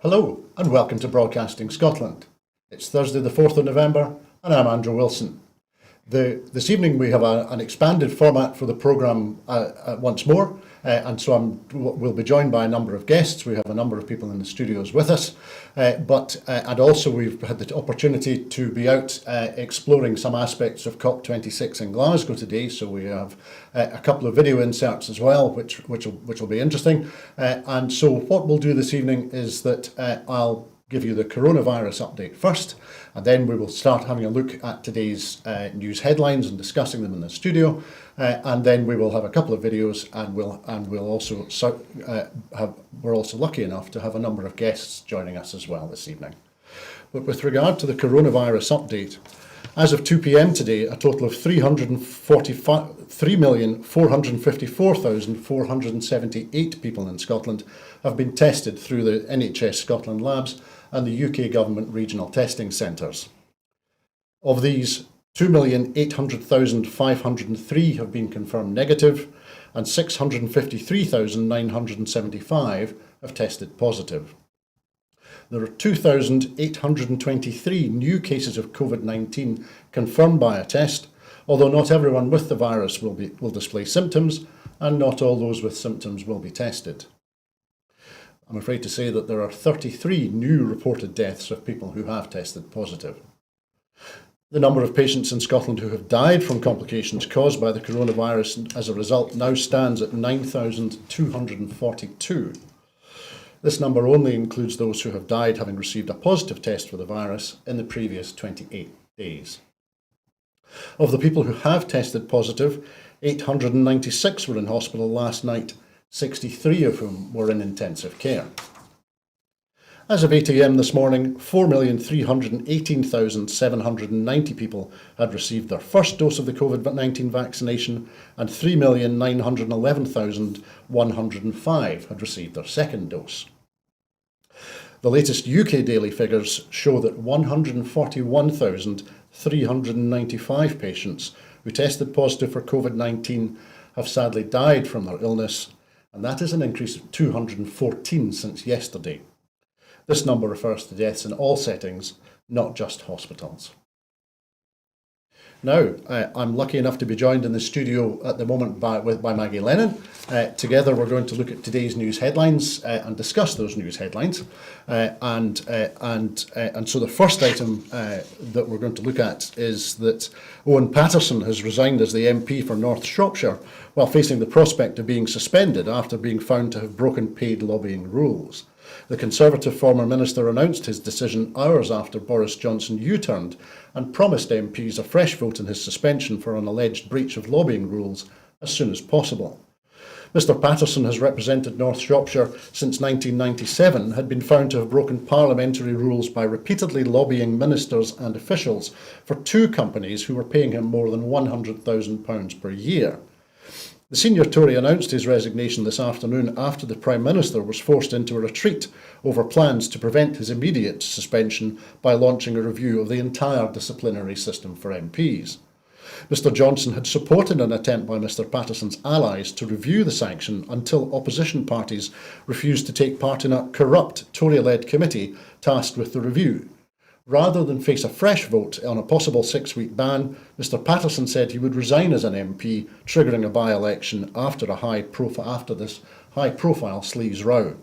Hello and welcome to Broadcasting Scotland. It's Thursday the 4th of November and I'm Andrew Wilson. This evening we have an expanded format for the programme once more, and so we'll be joined by a number of guests. We have a number of people in the studios with us, and also we've had the opportunity to be out exploring some aspects of COP26 in Glasgow today, so we have a couple of video inserts as well, which will be interesting. And so what we'll do this evening is that I'll give you the coronavirus update first, and then we will start having a look at today's news headlines and discussing them in the studio, and then we will have a couple of videos, and we're also lucky enough to have a number of guests joining us as well this evening. But with regard to the coronavirus update, as of 2 p.m. today, a total of 3,454,478 people in Scotland have been tested through the NHS Scotland labs and the UK Government regional testing centres. Of these, 2,800,503 have been confirmed negative and 653,975 have tested positive. There are 2,823 new cases of COVID-19 confirmed by a test, although not everyone with the virus will display symptoms, and not all those with symptoms will be tested. I'm afraid to say that there are 33 new reported deaths of people who have tested positive. The number of patients in Scotland who have died from complications caused by the coronavirus as a result now stands at 9,242. This number only includes those who have died having received a positive test for the virus in the previous 28 days. Of the people who have tested positive, 896 were in hospital last night, 63 of whom were in intensive care. As of 8 a.m. this morning, 4,318,790 people had received their first dose of the COVID-19 vaccination, and 3,911,105 had received their second dose. The latest UK daily figures show that 141,395 patients who tested positive for COVID-19 have sadly died from their illness, and that is an increase of 214 since yesterday. This number refers to deaths in all settings, not just hospitals. Now, I'm lucky enough to be joined in the studio at the moment by Maggie Lennon. Together we're going to look at today's news headlines and discuss those news headlines. And so the first item that we're going to look at is that Owen Paterson has resigned as the MP for North Shropshire while facing the prospect of being suspended after being found to have broken paid lobbying rules. The Conservative former minister announced his decision hours after Boris Johnson U-turned and promised MPs a fresh vote in his suspension for an alleged breach of lobbying rules as soon as possible. Mr Paterson has represented North Shropshire since 1997, had been found to have broken parliamentary rules by repeatedly lobbying ministers and officials for two companies who were paying him more than £100,000 per year. The senior Tory announced his resignation this afternoon after the Prime Minister was forced into a retreat over plans to prevent his immediate suspension by launching a review of the entire disciplinary system for MPs. Mr Johnson had supported an attempt by Mr Paterson's allies to review the sanction until opposition parties refused to take part in a corrupt Tory-led committee tasked with the review. Rather than face a fresh vote on a possible 6-week ban, Mr Paterson said he would resign as an MP, triggering a by-election after this high-profile sleaze row.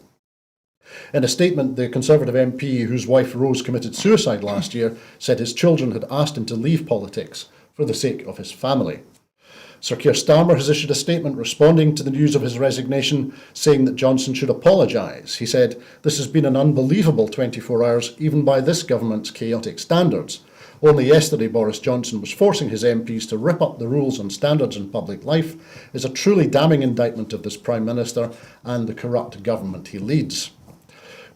In a statement, the Conservative MP, whose wife Rose committed suicide last year, said his children had asked him to leave politics for the sake of his family. Sir Keir Starmer has issued a statement responding to the news of his resignation, saying that Johnson should apologise. He said, "This has been an unbelievable 24 hours, even by this government's chaotic standards. Only yesterday Boris Johnson was forcing his MPs to rip up the rules and standards in public life is a truly damning indictment of this Prime Minister and the corrupt government he leads."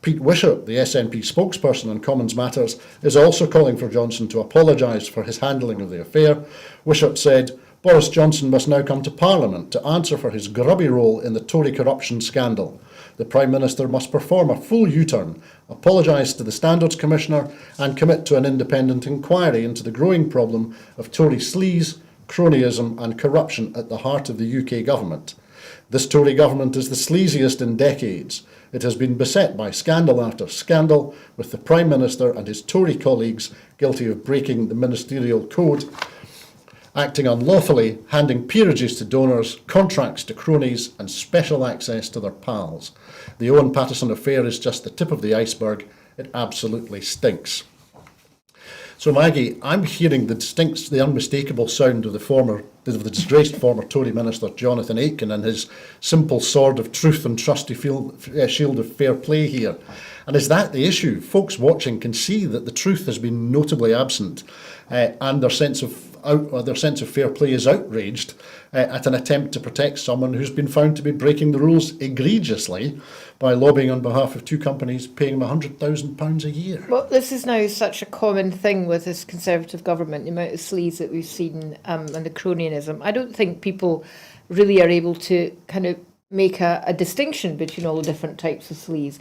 Pete Wishart, the SNP spokesperson on Commons Matters, is also calling for Johnson to apologise for his handling of the affair. Wishart said, "Boris Johnson must now come to Parliament to answer for his grubby role in the Tory corruption scandal. The Prime Minister must perform a full U-turn, apologise to the Standards Commissioner and commit to an independent inquiry into the growing problem of Tory sleaze, cronyism and corruption at the heart of the UK government. This Tory government is the sleaziest in decades. it has been beset by scandal after scandal, with the Prime Minister and his Tory colleagues guilty of breaking the ministerial code, acting unlawfully, handing peerages to donors, contracts to cronies, and special access to their pals. The Owen Paterson affair is just the tip of the iceberg. It absolutely stinks. So, Maggie, I'm hearing the unmistakable sound of the disgraced former Tory minister Jonathan Aitken and his simple sword of truth and trusty shield of fair play here. And is that the issue? Folks watching can see that the truth has been notably absent, and their sense of fair play is outraged at an attempt to protect someone who's been found to be breaking the rules egregiously by lobbying on behalf of two companies paying him £100,000 a year. Well, this is now such a common thing with this Conservative government, the amount of sleaze that we've seen and the cronyism. I don't think people really are able to kind of make a distinction between all the different types of sleaze.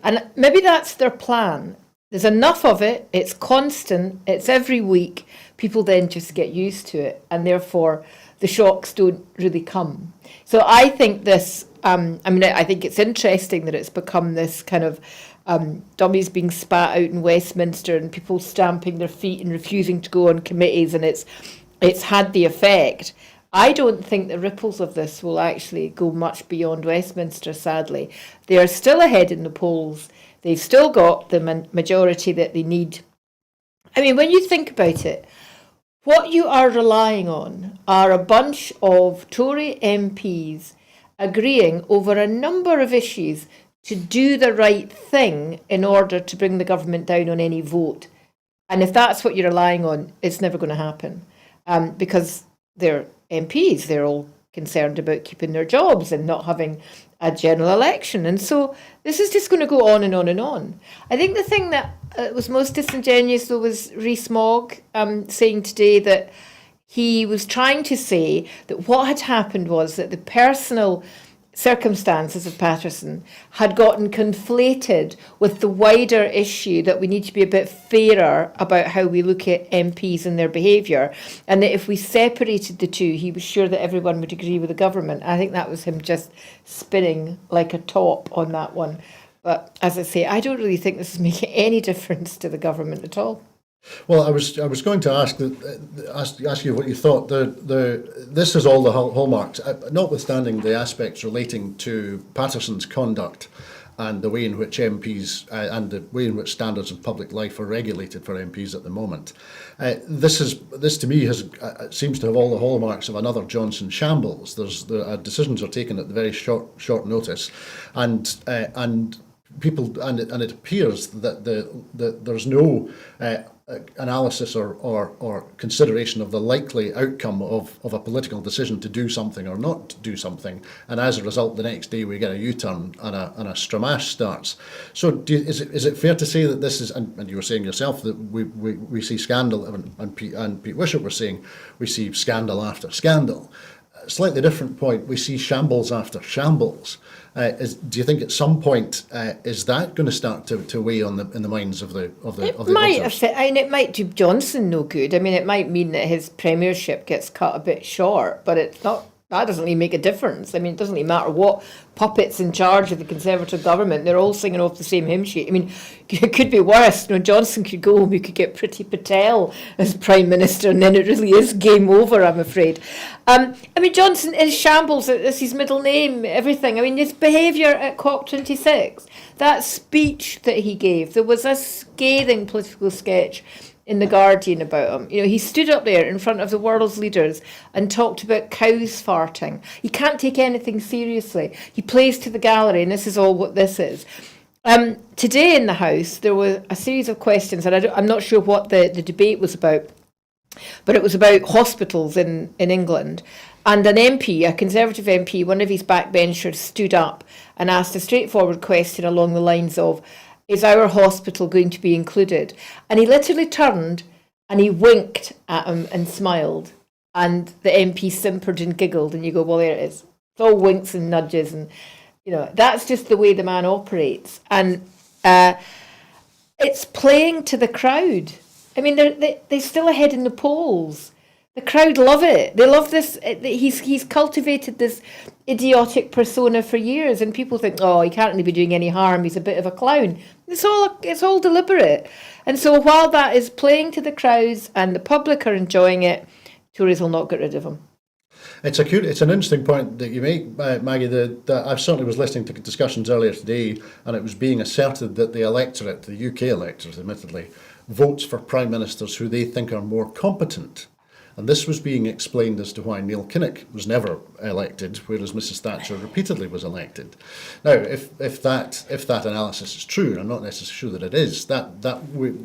And maybe that's their plan. There's enough of it, it's constant, it's every week, people then just get used to it, and therefore the shocks don't really come. So I think this, I think it's interesting that it's become this kind of dummies being spat out in Westminster and people stamping their feet and refusing to go on committees, and it's had the effect. I don't think the ripples of this will actually go much beyond Westminster, sadly. They are still ahead in the polls. They've still got the majority that they need. I mean, when you think about it, what you are relying on are a bunch of Tory MPs agreeing over a number of issues to do the right thing in order to bring the government down on any vote. And if that's what you're relying on, it's never going to happen, because they're MPs. They're all concerned about keeping their jobs and not having a general election. And so this is just going to go on and on and on. I think the thing that was most disingenuous, though, was Rhys Mogg saying today that he was trying to say that what had happened was that the personal circumstances of Paterson had gotten conflated with the wider issue that we need to be a bit fairer about how we look at MPs and their behaviour, and that if we separated the two, he was sure that everyone would agree with the government. I think that was him just spinning like a top on that one. But as I say, I don't really think this is making any difference to the government at all. Well, I was going to ask you what you thought. This is all the hallmarks, notwithstanding the aspects relating to Paterson's conduct and the way in which MPs and the way in which standards of public life are regulated for MPs at the moment. This to me seems to have all the hallmarks of another Johnson shambles. Decisions are taken at the very short notice, and people and it appears that there's no analysis or consideration of the likely outcome of a political decision to do something or not to do something, and as a result, the next day we get a U-turn and a stramash starts. So, is it fair to say that this is, and you were saying yourself that we see scandal, and Pete Wishart was saying we see scandal after scandal. Slightly different point, we see shambles after shambles. Do you think at some point is that going to start to weigh in the minds of the it might do Johnson no good. I mean, it might mean that his premiership gets cut a bit short, but it's not. That doesn't really make a difference. I mean, it doesn't really matter what puppet's in charge of the Conservative government. They're all singing off the same hymn sheet. I mean, it could be worse. Johnson could go home. We could get Priti Patel as Prime Minister, and then it really is game over, I'm afraid. Johnson is shambles. That's his middle name, everything. I mean, his behaviour at COP26, that speech that he gave, there was a scathing political sketch in The Guardian about him. He stood up there in front of the world's leaders and talked about cows farting. He can't take anything seriously. He plays to the gallery, and this is all what this is. Today in the House, there were a series of questions, and I'm not sure what the debate was about, but it was about hospitals in England. And an MP, a Conservative MP, one of his backbenchers, stood up and asked a straightforward question along the lines of, is our hospital going to be included? And he literally turned and he winked at him and smiled. And the MP simpered and giggled. And you go, well, there it is. It's all winks and nudges. And, that's just the way the man operates. And it's playing to the crowd. I mean, they're still ahead in the polls. The crowd love it. They love this. He's cultivated this idiotic persona for years, and people think, oh, he can't really be doing any harm, he's a bit of a clown. It's all deliberate. And so while that is playing to the crowds and the public are enjoying it, Tories will not get rid of him. It's an interesting point that you make, Maggie. I certainly was listening to discussions earlier today, and it was being asserted that the electorate, the UK electorate, admittedly, votes for prime ministers who they think are more competent. And this was being explained as to why Neil Kinnock was never elected, whereas Mrs Thatcher repeatedly was elected. Now, if that analysis is true, and I'm not necessarily sure that it is,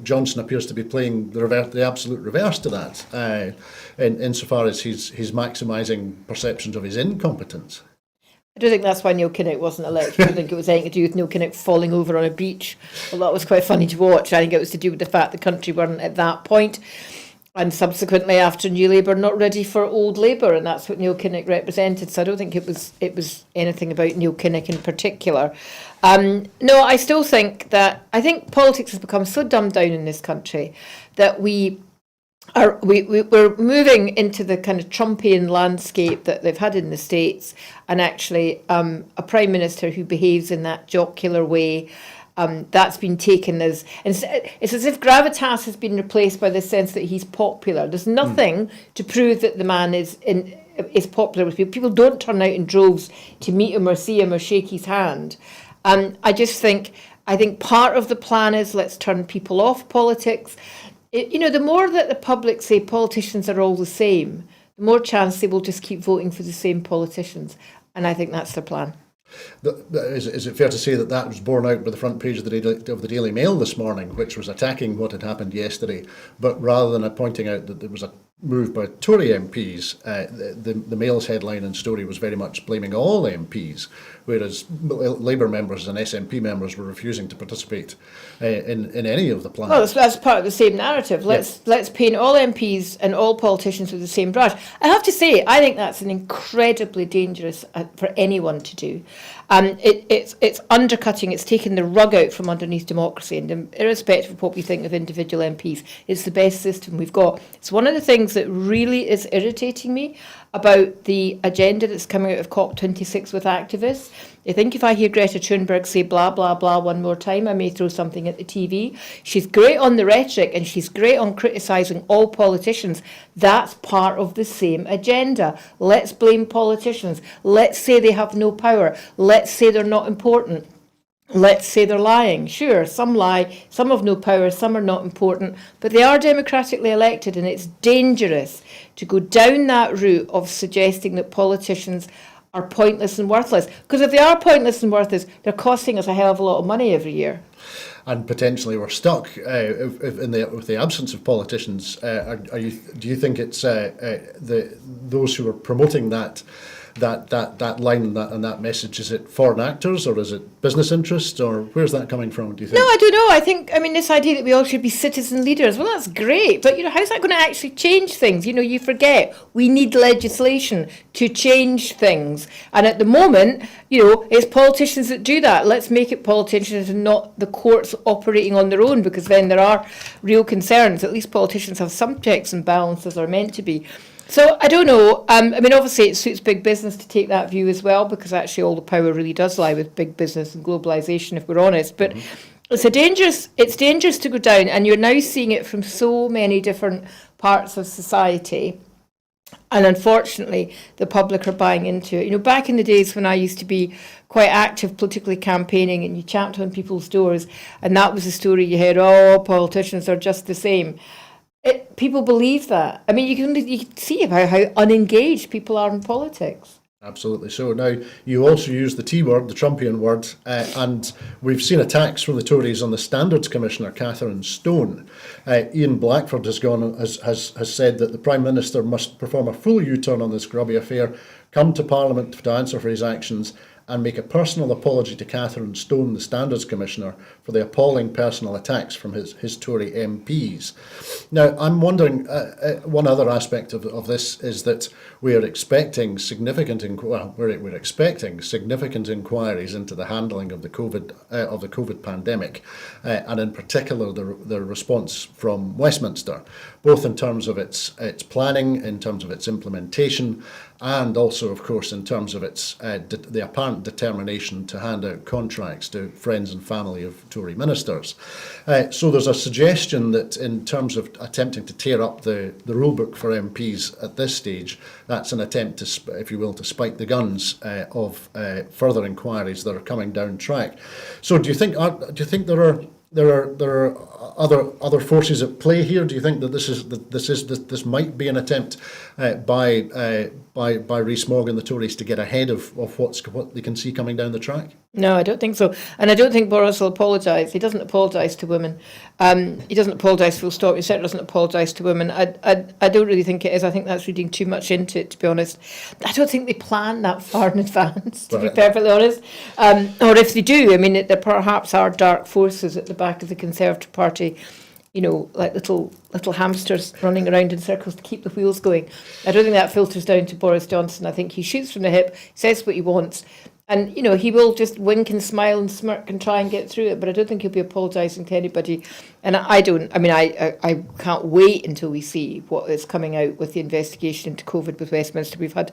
Johnson appears to be playing the absolute reverse to that, insofar as he's maximising perceptions of his incompetence. I don't think that's why Neil Kinnock wasn't elected. I don't think it was anything to do with Neil Kinnock falling over on a beach. Well, that was quite funny to watch. I think it was to do with the fact the country weren't at that point. And subsequently, after New Labour, not ready for old Labour, and that's what Neil Kinnock represented. So I don't think it was anything about Neil Kinnock in particular. No, I still think I think politics has become so dumbed down in this country that we're moving into the kind of Trumpian landscape that they've had in the States, and actually a prime minister who behaves in that jocular way. That's been taken as, it's as if gravitas has been replaced by the sense that he's popular. There's nothing to prove that the man is popular with people. People don't turn out in droves to meet him or see him or shake his hand. I think part of the plan is let's turn people off politics. The more that the public say politicians are all the same, the more chance they will just keep voting for the same politicians. And I think that's their plan. Is it fair to say that was borne out by the front page of the Daily Mail this morning, which was attacking what had happened yesterday, but rather than pointing out that there was a move by Tory MPs, the Mail's headline and story was very much blaming all MPs, whereas Labour members and SNP members were refusing to participate in any of the plans. Well, that's part of the same narrative. Let's paint all MPs and all politicians with the same brush. I have to say, I think that's an incredibly dangerous for anyone to do. It's undercutting, it's taking the rug out from underneath democracy, and irrespective of what we think of individual MPs, it's the best system we've got. It's one of the things that really is irritating me about the agenda that's coming out of COP26 with activists. I think if I hear Greta Thunberg say blah, blah, blah one more time, I may throw something at the TV. She's great on the rhetoric and she's great on criticising all politicians. That's part of the same agenda. Let's blame politicians. Let's say they have no power. Let's say they're not important. Let's say they're lying. Sure, some lie, some have no power, some are not important, but they are democratically elected, and it's dangerous to go down that route of suggesting that politicians are pointless and worthless. Because if they are pointless and worthless, they're costing us a hell of a lot of money every year. And potentially we're stuck with the absence of politicians. Do you think it's those who are promoting that line and that message, is it foreign actors or is it business interests, or where's that coming from, do you think? No, I don't know. I mean, this idea that we all should be citizen leaders, well, that's great, but, how's that going to actually change things? You forget we need legislation to change things. And at the moment, it's politicians that do that. Let's make it politicians and not the courts operating on their own, because then there are real concerns. At least politicians have some checks and balances are meant to be. So I don't know. Obviously it suits big business to take that view as well, because actually all the power really does lie with big business and globalisation, if we're honest. But it's dangerous to go down, and you're now seeing it from so many different parts of society. And unfortunately, the public are buying into it. Back in the days when I used to be quite active politically campaigning, and you champed on people's doors, and that was the story you heard, oh, politicians are just the same. People believe that. I mean, you can see how unengaged people are in politics. Absolutely. So now you also use the T word, the Trumpian word, and we've seen attacks from the Tories on the Standards Commissioner, Catherine Stone. Ian Blackford has said that the Prime Minister must perform a full U-turn on this grubby affair, come to Parliament to answer for his actions, and make a personal apology to Catherine Stone, the Standards Commissioner, for the appalling personal attacks from his Tory MPs. Now, I'm wondering, one other aspect of this is that we are expecting significant inquiries into the handling of the COVID pandemic, and in particular the response from Westminster, both in terms of its planning, in terms of its implementation, and also, of course, in terms of its the apparent determination to hand out contracts to friends and family of Tory ministers. So there's a suggestion that in terms of attempting to tear up the rule book for MPs at this stage, that's an attempt to, if you will, to spike the guns of further inquiries that are coming down track. So do you think there are other forces at play here? Do you think that this might be an attempt by Rees-Mogg and the Tories to get ahead of what they can see coming down the track? No, I don't think so. And I don't think Boris will apologise. He doesn't apologise to women. He doesn't apologise full stop. He certainly doesn't apologise to women. I don't really think it is. I think that's reading too much into it, to be honest. I don't think they plan that far in advance, to be perfectly honest. Or if they do, I mean, there perhaps are dark forces at the back of the Conservative Party, you know, like little hamsters running around in circles to keep the wheels going. I don't think that filters down to Boris Johnson. I think he shoots from the hip, says what he wants, and, you know, he will just wink and smile and smirk and try and get through it, but I don't think he'll be apologising to anybody. And I can't wait until we see what is coming out with the investigation into COVID with Westminster. We've had,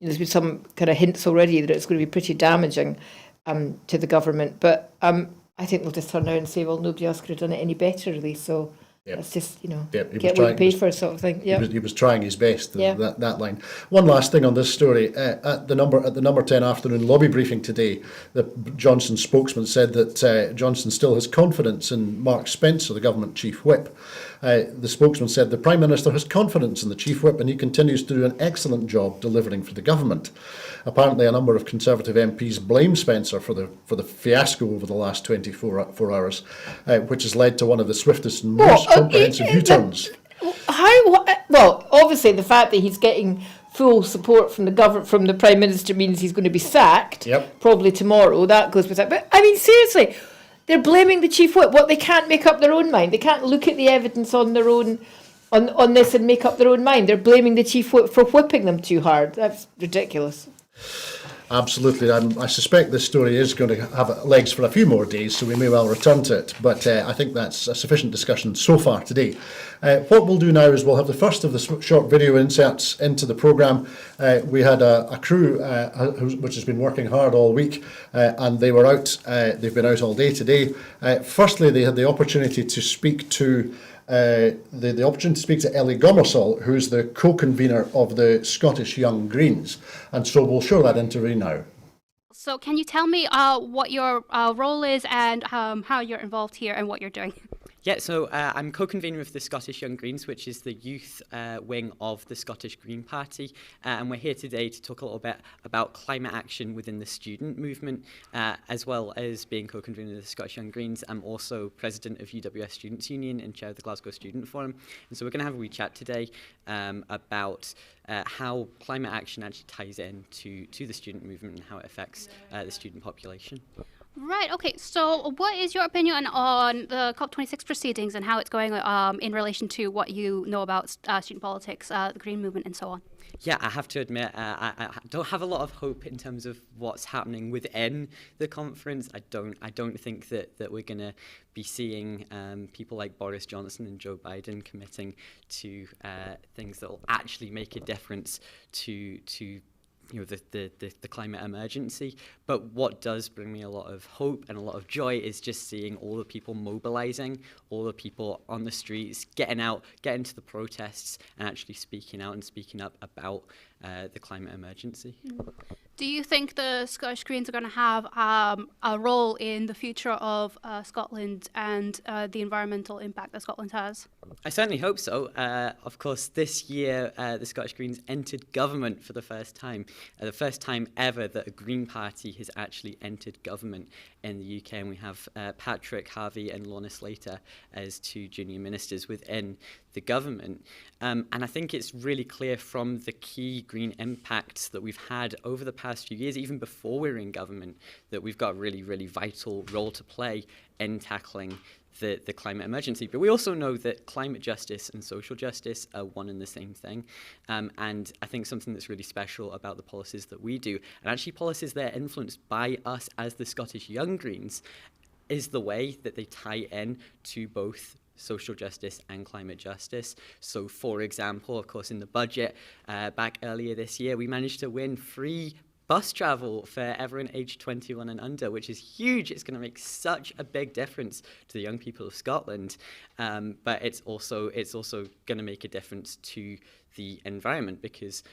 there's been some kind of hints already that it's going to be pretty damaging to the government, but I think they'll just turn around and say, well, nobody else could have done it any better, really, so... Yep. It's just, you know, get what you pay for, sort of thing. Yep. He was trying his best, that line. One last thing on this story. At the number 10 afternoon lobby briefing today, the Johnson spokesman said that Johnson still has confidence in Mark Spencer, the government chief whip. The spokesman said the Prime Minister has confidence in the chief whip and he continues to do an excellent job delivering for the government. Apparently, a number of Conservative MPs blame Spencer for the fiasco over the last 24 hours, which has led to one of the swiftest and most comprehensive U-turns. Well, obviously, the fact that he's getting full support from the government, from the Prime Minister, means he's going to be sacked probably tomorrow. That goes with that. But I mean, seriously, they're blaming the chief whip. What, they can't make up their own mind? They can't look at the evidence on their own on this and make up their own mind. They're blaming the chief whip for whipping them too hard. That's ridiculous. Absolutely. I suspect this story is going to have legs for a few more days, so we may well return to it. But I think that's a sufficient discussion so far today. What we'll do now is we'll have the first of the short video inserts into the programme. We had a crew which has been working hard all week, and they were out. They've been out all day today. Firstly, they had the opportunity to speak to the opportunity to speak to Ellie Gomersall, who's the co-convener of the Scottish Young Greens. And so we'll show that interview now. So can you tell me what your role is and how you're involved here and what you're doing? Yeah, so I'm co-convener of the Scottish Young Greens, which is the youth wing of the Scottish Green Party, and we're here today to talk a little bit about climate action within the student movement, as well as being co-convener of the Scottish Young Greens. I'm also president of UWS Students' Union and chair of the Glasgow Student Forum, and so we're going to have a wee chat today about how climate action actually ties in to the student movement and how it affects the student population. Right, okay, so what is your opinion on the COP26 proceedings and how it's going in relation to what you know about student politics, the Green Movement and so on? Yeah, I have to admit, I don't have a lot of hope in terms of what's happening within the conference. I don't think that we're going to be seeing people like Boris Johnson and Joe Biden committing to things that will actually make a difference to the climate emergency. But what does bring me a lot of hope and a lot of joy is just seeing all the people mobilizing, all the people on the streets, getting out, getting to the protests and actually speaking out and speaking up about the climate emergency. Do you think the Scottish Greens are going to have a role in the future of Scotland and the environmental impact that Scotland has? I certainly hope so. Of course, this year the Scottish Greens entered government for the first time ever that a Green Party has actually entered government in the UK, and we have Patrick Harvey and Lorna Slater as two junior ministers within the government. And I think it's really clear from the key green impacts that we've had over the past few years, even before we were in government, that we've got a really, really vital role to play in tackling the climate emergency. But we also know that climate justice and social justice are one and the same thing. And I think something that's really special about the policies that we do, and actually policies that are influenced by us as the Scottish Young Greens, is the way that they tie in to both social justice and climate justice. So, for example, of course, in the budget back earlier this year, we managed to win free bus travel for everyone aged 21 and under, which is huge. It's going to make such a big difference to the young people of Scotland, but it's also going to make a difference to the environment, because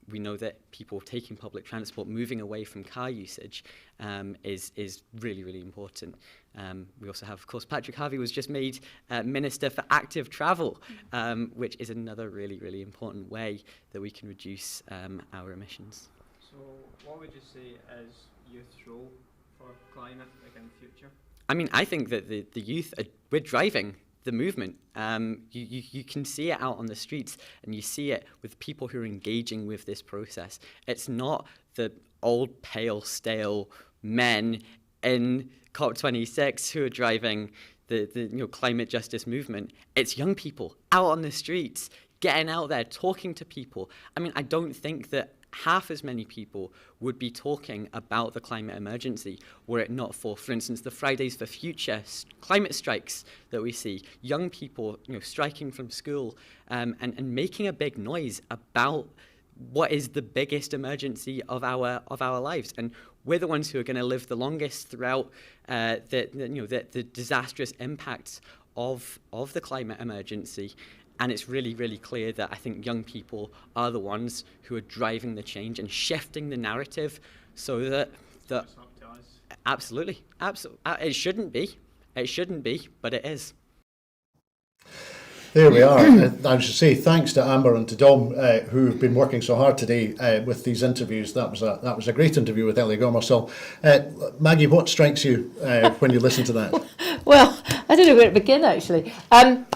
we know that people taking public transport, moving away from car usage, is really, really important. We also have, of course, Patrick Harvey was just made Minister for Active Travel, which is another really, really important way that we can reduce our emissions. So what would you say is youth's role for climate in the future? I mean, I think that the youth, we're driving the movement. You can see it out on the streets, and you see it with people who are engaging with this process. It's not the old, pale, stale men in COP26 who are driving the climate justice movement. It's young people out on the streets, getting out there, talking to people. I mean, I don't think that half as many people would be talking about the climate emergency were it not for instance, the Fridays for Future climate strikes that we see. Young people, striking from school and making a big noise about what is the biggest emergency of our lives. And we're the ones who are going to live the longest throughout the disastrous impacts of the climate emergency. And it's really, really clear that I think young people are the ones who are driving the change and shifting the narrative, so that It's up to us. absolutely, it shouldn't be, but it is. There we are. I should say thanks to Amber and to Dom, who have been working so hard today with these interviews. That was a great interview with Ellie Gomer. So, Maggie, what strikes you when you listen to that? Well, I don't know where to begin, actually. I'm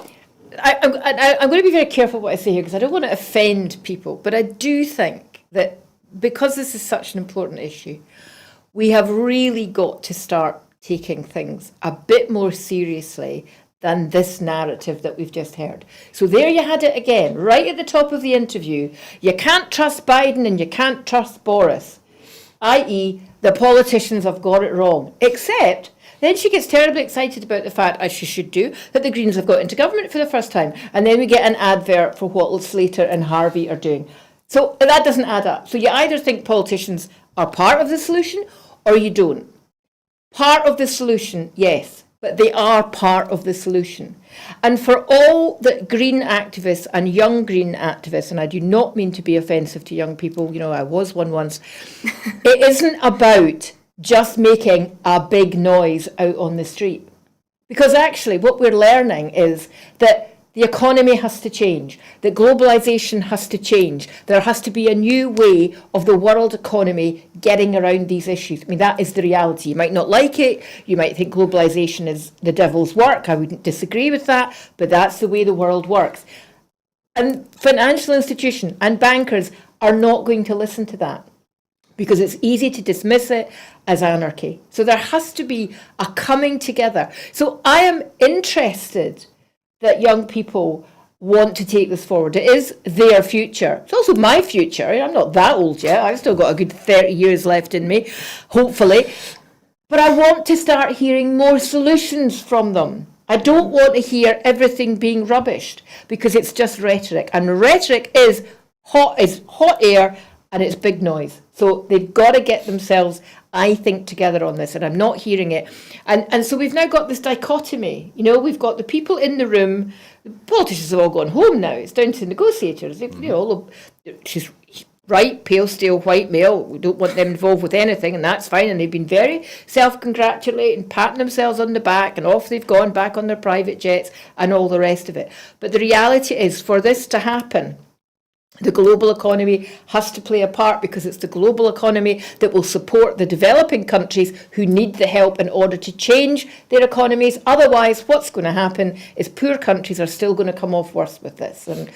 going to be very careful what I say here, because I don't want to offend people, but I do think that because this is such an important issue, we have really got to start taking things a bit more seriously than this narrative that we've just heard. So there you had it again, right at the top of the interview. You can't trust Biden and you can't trust Boris, i.e. the politicians have got it wrong, except then she gets terribly excited about the fact, as she should do, that the Greens have got into government for the first time. And then we get an advert for what Slater and Harvey are doing. So that doesn't add up. So you either think politicians are part of the solution or you don't. Part of the solution, yes, but they are part of the solution. And for all the Green activists and young Green activists, and I do not mean to be offensive to young people, I was one once, it isn't about just making a big noise out on the street. Because actually what we're learning is that the economy has to change, that globalisation has to change. There has to be a new way of the world economy getting around these issues. I mean, that is the reality. You might not like it. You might think globalisation is the devil's work. I wouldn't disagree with that, but that's the way the world works. And financial institutions and bankers are not going to listen to that, because it's easy to dismiss it as anarchy. So there has to be a coming together. So I am interested that young people want to take this forward. It is their future. It's also my future. I'm not that old yet. I've still got a good 30 years left in me, hopefully. But I want to start hearing more solutions from them. I don't want to hear everything being rubbished, because it's just rhetoric. And rhetoric is hot air, and it's big noise. So they've got to get themselves, I think, together on this, and I'm not hearing it. And so we've now got this dichotomy. We've got the people in the room. The politicians have all gone home now. It's down to negotiators. She's right, pale, stale, white male. We don't want them involved with anything, and that's fine. And they've been very self-congratulating, patting themselves on the back, and off they've gone back on their private jets and all the rest of it. But the reality is, for this to happen, The global economy has to play a part because it's the global economy that will support the developing countries who need the help in order to change their economies. Otherwise, what's going to happen is poor countries are still going to come off worse with this. And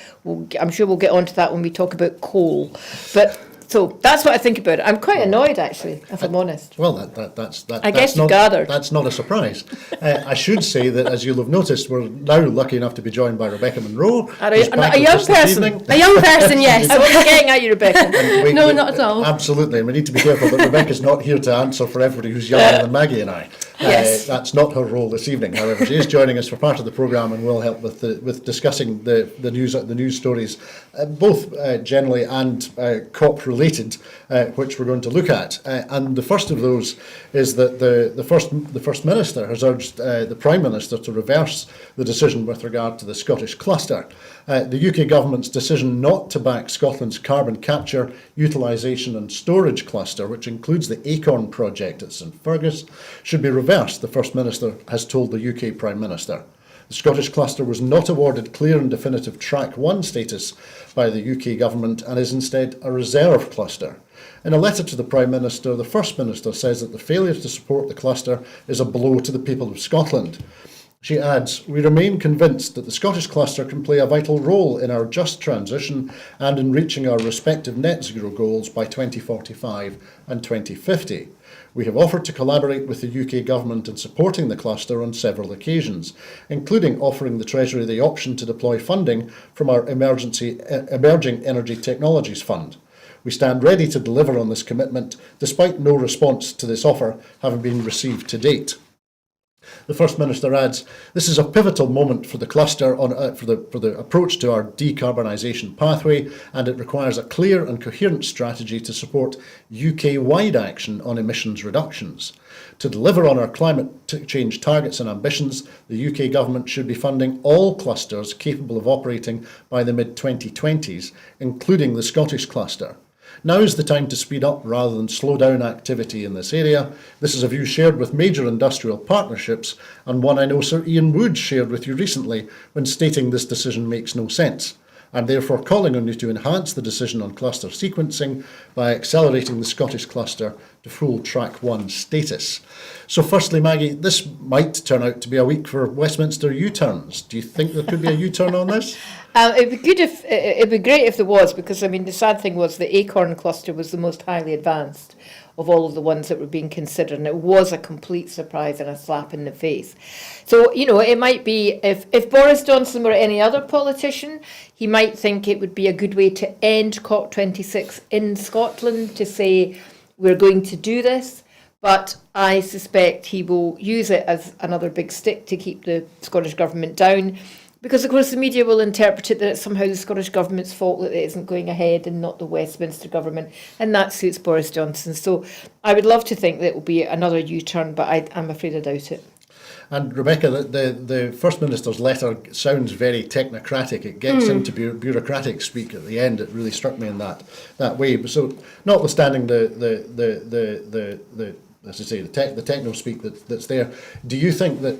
I'm sure we'll get onto that when we talk about coal. But so that's what I think about it. I'm quite annoyed, actually, if I'm honest. Well, that's I guess you gathered. That's not a surprise. I should say that, as you'll have noticed, we're now lucky enough to be joined by Rebecca Munro. who's back A with young us this person. evening. A young person, yes. I wasn't getting at you, Rebecca. No, not at all. Absolutely, and we need to be careful that Rebecca's not here to answer for everybody who's younger than Maggie and I. Yes. That's not her role this evening. However, she is joining us for part of the programme and will help with discussing the news stories, both generally and COP related, which we're going to look at. And the first of those is that the First Minister has urged the Prime Minister to reverse the decision with regard to the Scottish cluster. The UK government's decision not to back Scotland's carbon capture, utilisation and storage cluster, which includes the Acorn project at St Fergus, should be reversed, the First Minister has told the UK Prime Minister. The Scottish cluster was not awarded clear and definitive Track 1 status by the UK government and is instead a reserve cluster. In a letter to the Prime Minister, the First Minister says that the failure to support the cluster is a blow to the people of Scotland. She adds, "We remain convinced that the Scottish cluster can play a vital role in our just transition and in reaching our respective net zero goals by 2045 and 2050. We have offered to collaborate with the UK government in supporting the cluster on several occasions, including offering the Treasury the option to deploy funding from our Emerging Energy Technologies Fund. We stand ready to deliver on this commitment, despite no response to this offer having been received to date." The First Minister adds, "This is a pivotal moment for the cluster for the approach to our decarbonisation pathway, and it requires a clear and coherent strategy to support UK-wide action on emissions reductions. To deliver on our climate change targets and ambitions, the UK government should be funding all clusters capable of operating by the mid-2020s, including the Scottish cluster. Now is the time to speed up rather than slow down activity in this area. This is a view shared with major industrial partnerships, and one I know Sir Ian Wood shared with you recently when stating this decision makes no sense. I'm therefore calling on you to enhance the decision on cluster sequencing by accelerating the Scottish cluster to full Track 1 status." So firstly, Maggie, this might turn out to be a week for Westminster U-turns. Do you think there could be a U-turn on this? It'd be great if there was, because I mean the sad thing was the Acorn cluster was the most highly advanced of all of the ones that were being considered, and it was a complete surprise and a slap in the face. So it might be if Boris Johnson were any other politician, he might think it would be a good way to end COP26 in Scotland to say we're going to do this. But I suspect he will use it as another big stick to keep the Scottish government down. Because, of course, the media will interpret it that it's somehow the Scottish government's fault that it isn't going ahead and not the Westminster government. And that suits Boris Johnson. So I would love to think that it will be another U-turn, but I'm afraid I doubt it. And Rebecca, the First Minister's letter sounds very technocratic. It gets into bureaucratic speak at the end. It really struck me in that way. So, notwithstanding the as I say, the techno speak that's there, do you think that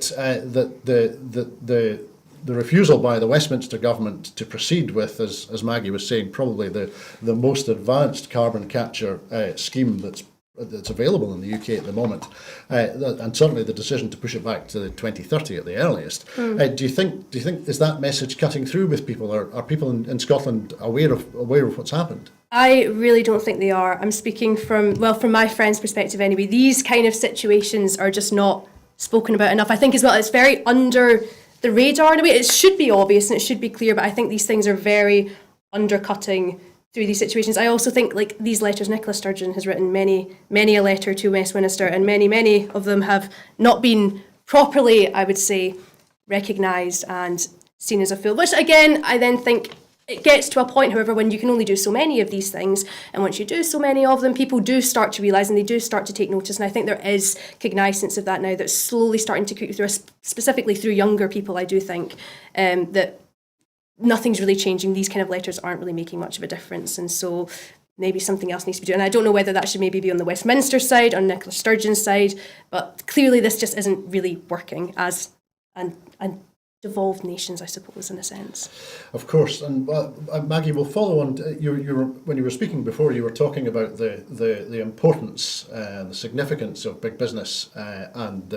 the refusal by the Westminster government to proceed with, as Maggie was saying, probably the most advanced carbon capture scheme that's available in the UK at the moment, and certainly the decision to push it back to 2030 at the earliest. Do you think is that message cutting through with people? Are people in Scotland aware of what's happened? I really don't think they are. I'm speaking from my friend's perspective anyway. These kind of situations are just not spoken about enough. I think as well it's very under the radar in a way. It should be obvious and it should be clear, but I think these things are very undercutting through these situations. I also think like these letters, Nicola Sturgeon has written many a letter to Westminster, and many of them have not been properly, I would say, recognised and seen as a fool. Which again, I then think it gets to a point, however, when you can only do so many of these things, and once you do so many of them, people do start to realise and they do start to take notice, and I think there is cognisance of that now that's slowly starting to creep through, specifically through younger people. I do think that nothing's really changing. These kind of letters aren't really making much of a difference, and so maybe something else needs to be done. And I don't know whether that should maybe be on the Westminster side, on Nicola Sturgeon's side, but clearly this just isn't really working and devolved nations, I suppose, in a sense. Of course, and Maggie, we'll follow on. When you were speaking before, you were talking about the importance and the significance of big business and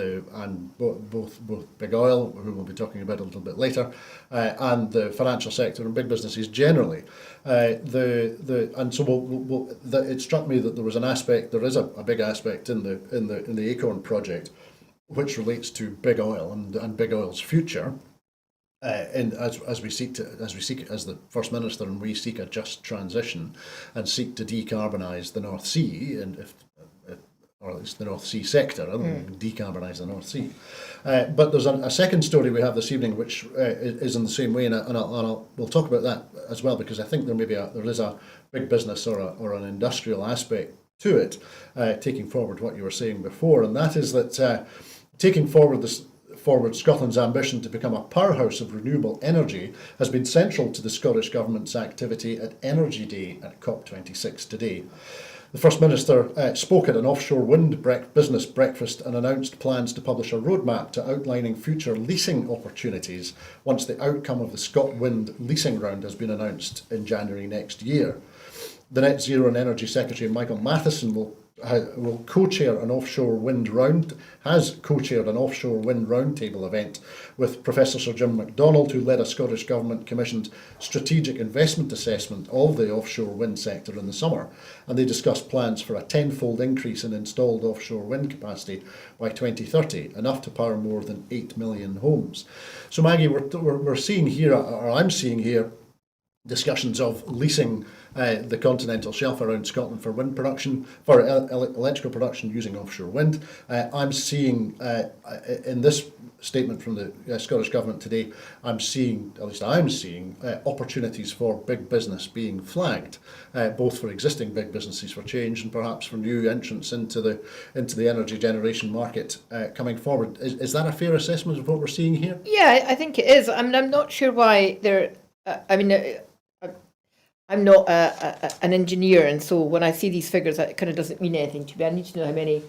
both big oil, who we'll be talking about a little bit later, and the financial sector and big businesses generally. It struck me that there was an aspect. There is a big aspect in the Acorn project, which relates to big oil and big oil's future. As the First Minister and we seek a just transition and seek to decarbonise the North Sea, or at least the North Sea sector, rather than decarbonise the North Sea. But there's a second story we have this evening, which is in the same way, and we'll talk about that as well, because I think there is a big business or an industrial aspect to it, taking forward what you were saying before, and that is that taking forward Scotland's ambition to become a powerhouse of renewable energy has been central to the Scottish Government's activity at Energy Day at COP26 today. The First Minister spoke at an offshore wind business breakfast and announced plans to publish a roadmap to outlining future leasing opportunities once the outcome of the ScotWind leasing round has been announced in January next year. The Net Zero and Energy Secretary Michael Matheson has co-chaired an offshore wind roundtable event with Professor Sir Jim MacDonald, who led a Scottish Government commissioned strategic investment assessment of the offshore wind sector in the summer, and they discussed plans for a tenfold increase in installed offshore wind capacity by 2030, enough to power more than 8 million homes. So Maggie, we're seeing here, or I'm seeing here, discussions of leasing the continental shelf around Scotland for wind production, for electrical production using offshore wind. I'm seeing in this statement from the Scottish Government today, I'm seeing opportunities for big business being flagged, both for existing big businesses for change and perhaps for new entrants into the energy generation market coming forward. Is that a fair assessment of what we're seeing here? Yeah, I think it is. I mean, I'm not sure why I'm not an engineer, and so when I see these figures, it kind of doesn't mean anything to me. I need to know how many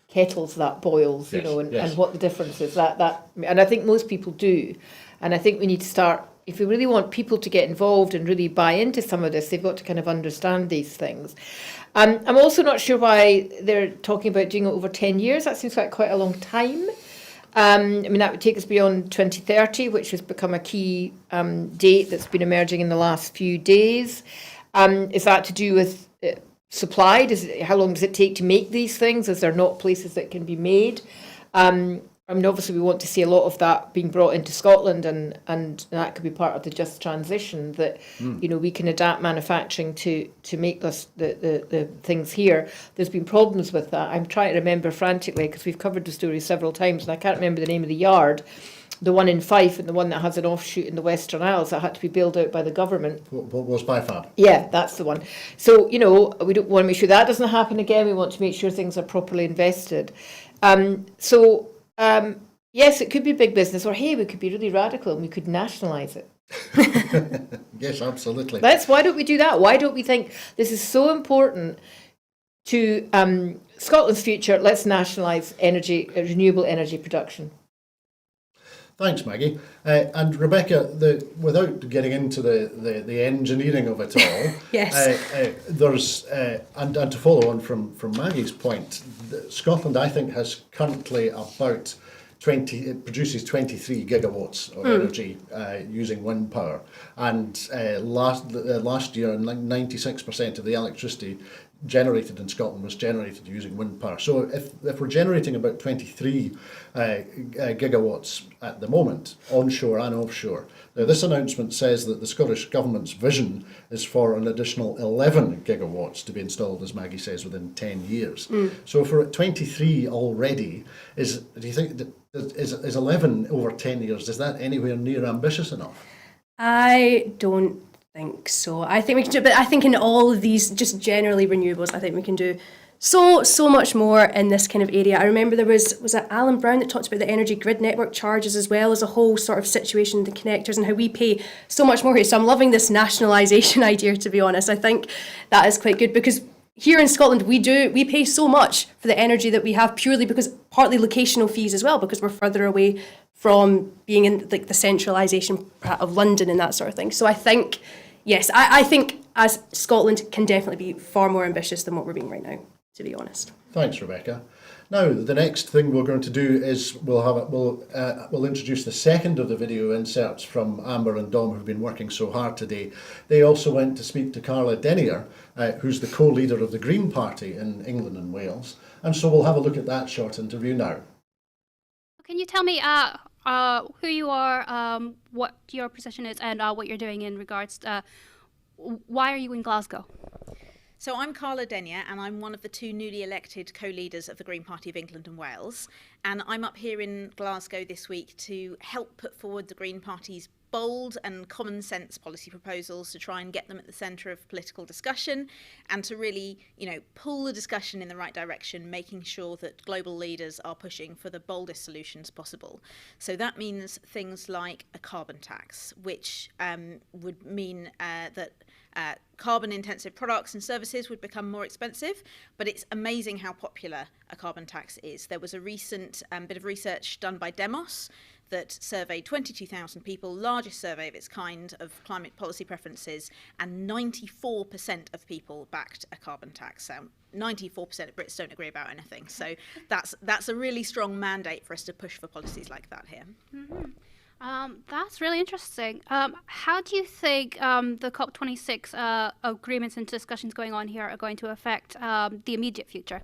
kettles that boils, Yes, and what the difference is. And I think most people do. And I think we need to start, if we really want people to get involved and really buy into some of this, they've got to kind of understand these things. I'm also not sure why they're talking about doing it over 10 years. That seems like quite a long time. That would take us beyond 2030, which has become a key date that's been emerging in the last few days. Is that to do with supply? How long does it take to make these things? Is there not places that can be made? Obviously we want to see a lot of that being brought into Scotland, and that could be part of the just transition, that we can adapt manufacturing to make the things here. There's been problems with that. I'm trying to remember frantically, because we've covered the story several times, and I can't remember the name of the yard, the one in Fife and the one that has an offshoot in the Western Isles that had to be built out by the government. What was Bifab? Yeah, that's the one. So, we don't want to make sure that doesn't happen again. We want to make sure things are properly invested. Yes, it could be big business, or hey, we could be really radical and we could nationalise it. Yes, absolutely. Why don't we do that? Why don't we think this is so important to Scotland's future? Let's nationalise renewable energy production. Thanks, Maggie. And Rebecca, without getting into the engineering of it all, Yes. There's and to follow on from Maggie's point, Scotland, I think, has currently about it produces 23 gigawatts of energy using wind power, and last year, 96% of the electricity generated in Scotland was generated using wind power. So if we're generating about 23 gigawatts at the moment, onshore and offshore, now this announcement says that the Scottish Government's vision is for an additional 11 gigawatts to be installed, as Maggie says, within 10 years. So if we're at 23 already, do you think that is 11 over 10 years, is that anywhere near ambitious enough? I don't think so. I think we can do, but I think in all of these, just generally renewables, I think we can do so much more in this kind of area. I remember there was it Alan Brown that talked about the energy grid network charges, as well as a whole sort of situation, the connectors, and how we pay so much more here. So I'm loving this nationalisation idea, to be honest. I think that is quite good, because here in Scotland, we pay so much for the energy that we have, purely because partly locational fees as well, because we're further away from being in like the centralisation of London and that sort of thing. So I think, yes, I think as Scotland can definitely be far more ambitious than what we're being right now, to be honest. Thanks, Rebecca. Now, the next thing we're going to do is we'll introduce the second of the video inserts from Amber and Dom, who've been working so hard today. They also went to speak to Carla Denyer, who's the co-leader of the Green Party in England and Wales. And so we'll have a look at that short interview now. Can you tell me who you are, what your position is, and what you're doing in regards to why are you in Glasgow? So I'm Carla Denyer, and I'm one of the two newly elected co-leaders of the Green Party of England and Wales. And I'm up here in Glasgow this week to help put forward the Green Party's bold and common sense policy proposals to try and get them at the centre of political discussion and to really, pull the discussion in the right direction, making sure that global leaders are pushing for the boldest solutions possible. So that means things like a carbon tax, which would mean that carbon-intensive products and services would become more expensive, but it's amazing how popular a carbon tax is. There was a recent bit of research done by Demos that surveyed 22,000 people, largest survey of its kind of climate policy preferences, and 94% of people backed a carbon tax. So 94% of Brits don't agree about anything. So that's a really strong mandate for us to push for policies like that here. Mm-hmm. That's really interesting. How do you think the COP26 agreements and discussions going on here are going to affect the immediate future?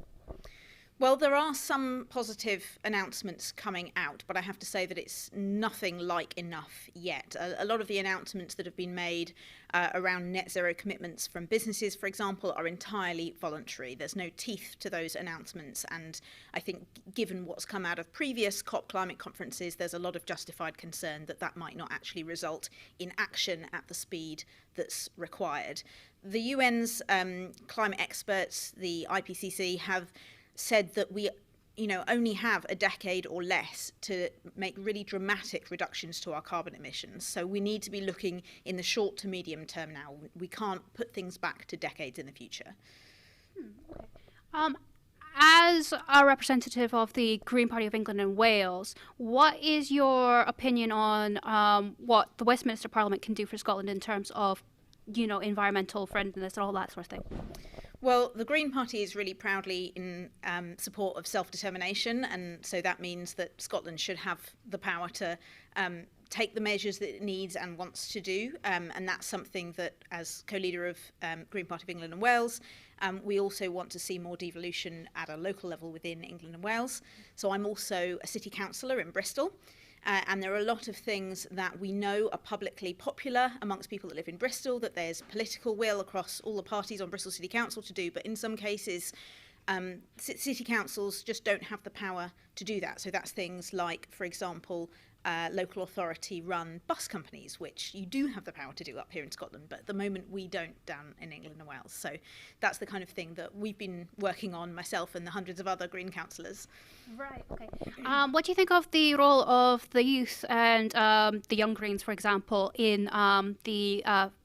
Well, there are some positive announcements coming out, but I have to say that it's nothing like enough yet. A lot of the announcements that have been made around net zero commitments from businesses, for example, are entirely voluntary. There's no teeth to those announcements, and I think given what's come out of previous COP climate conferences, there's a lot of justified concern that that might not actually result in action at the speed that's required. The UN's climate experts, the IPCC, have said that we only have a decade or less to make really dramatic reductions to our carbon emissions. So we need to be looking in the short to medium term now. We can't put things back to decades in the future. As a representative of the Green Party of England and Wales, what is your opinion on what the Westminster Parliament can do for Scotland in terms of, environmental friendliness and all that sort of thing? Well, the Green Party is really proudly in support of self-determination, and so that means that Scotland should have the power to take the measures that it needs and wants to do, and that's something that, as co-leader of Green Party of England and Wales, we also want to see more devolution at a local level within England and Wales. So I'm also a city councillor in Bristol. And there are a lot of things that we know are publicly popular amongst people that live in Bristol, that there's political will across all the parties on Bristol City Council to do, but in some cases, city councils just don't have the power to do that. So that's things like, for example, local authority run bus companies, which you do have the power to do up here in Scotland, but at the moment we don't down in England and Wales. So that's the kind of thing that we've been working on, myself and the hundreds of other Green councillors. Right, okay. What do you think of the role of the youth and the Young Greens, for example, in the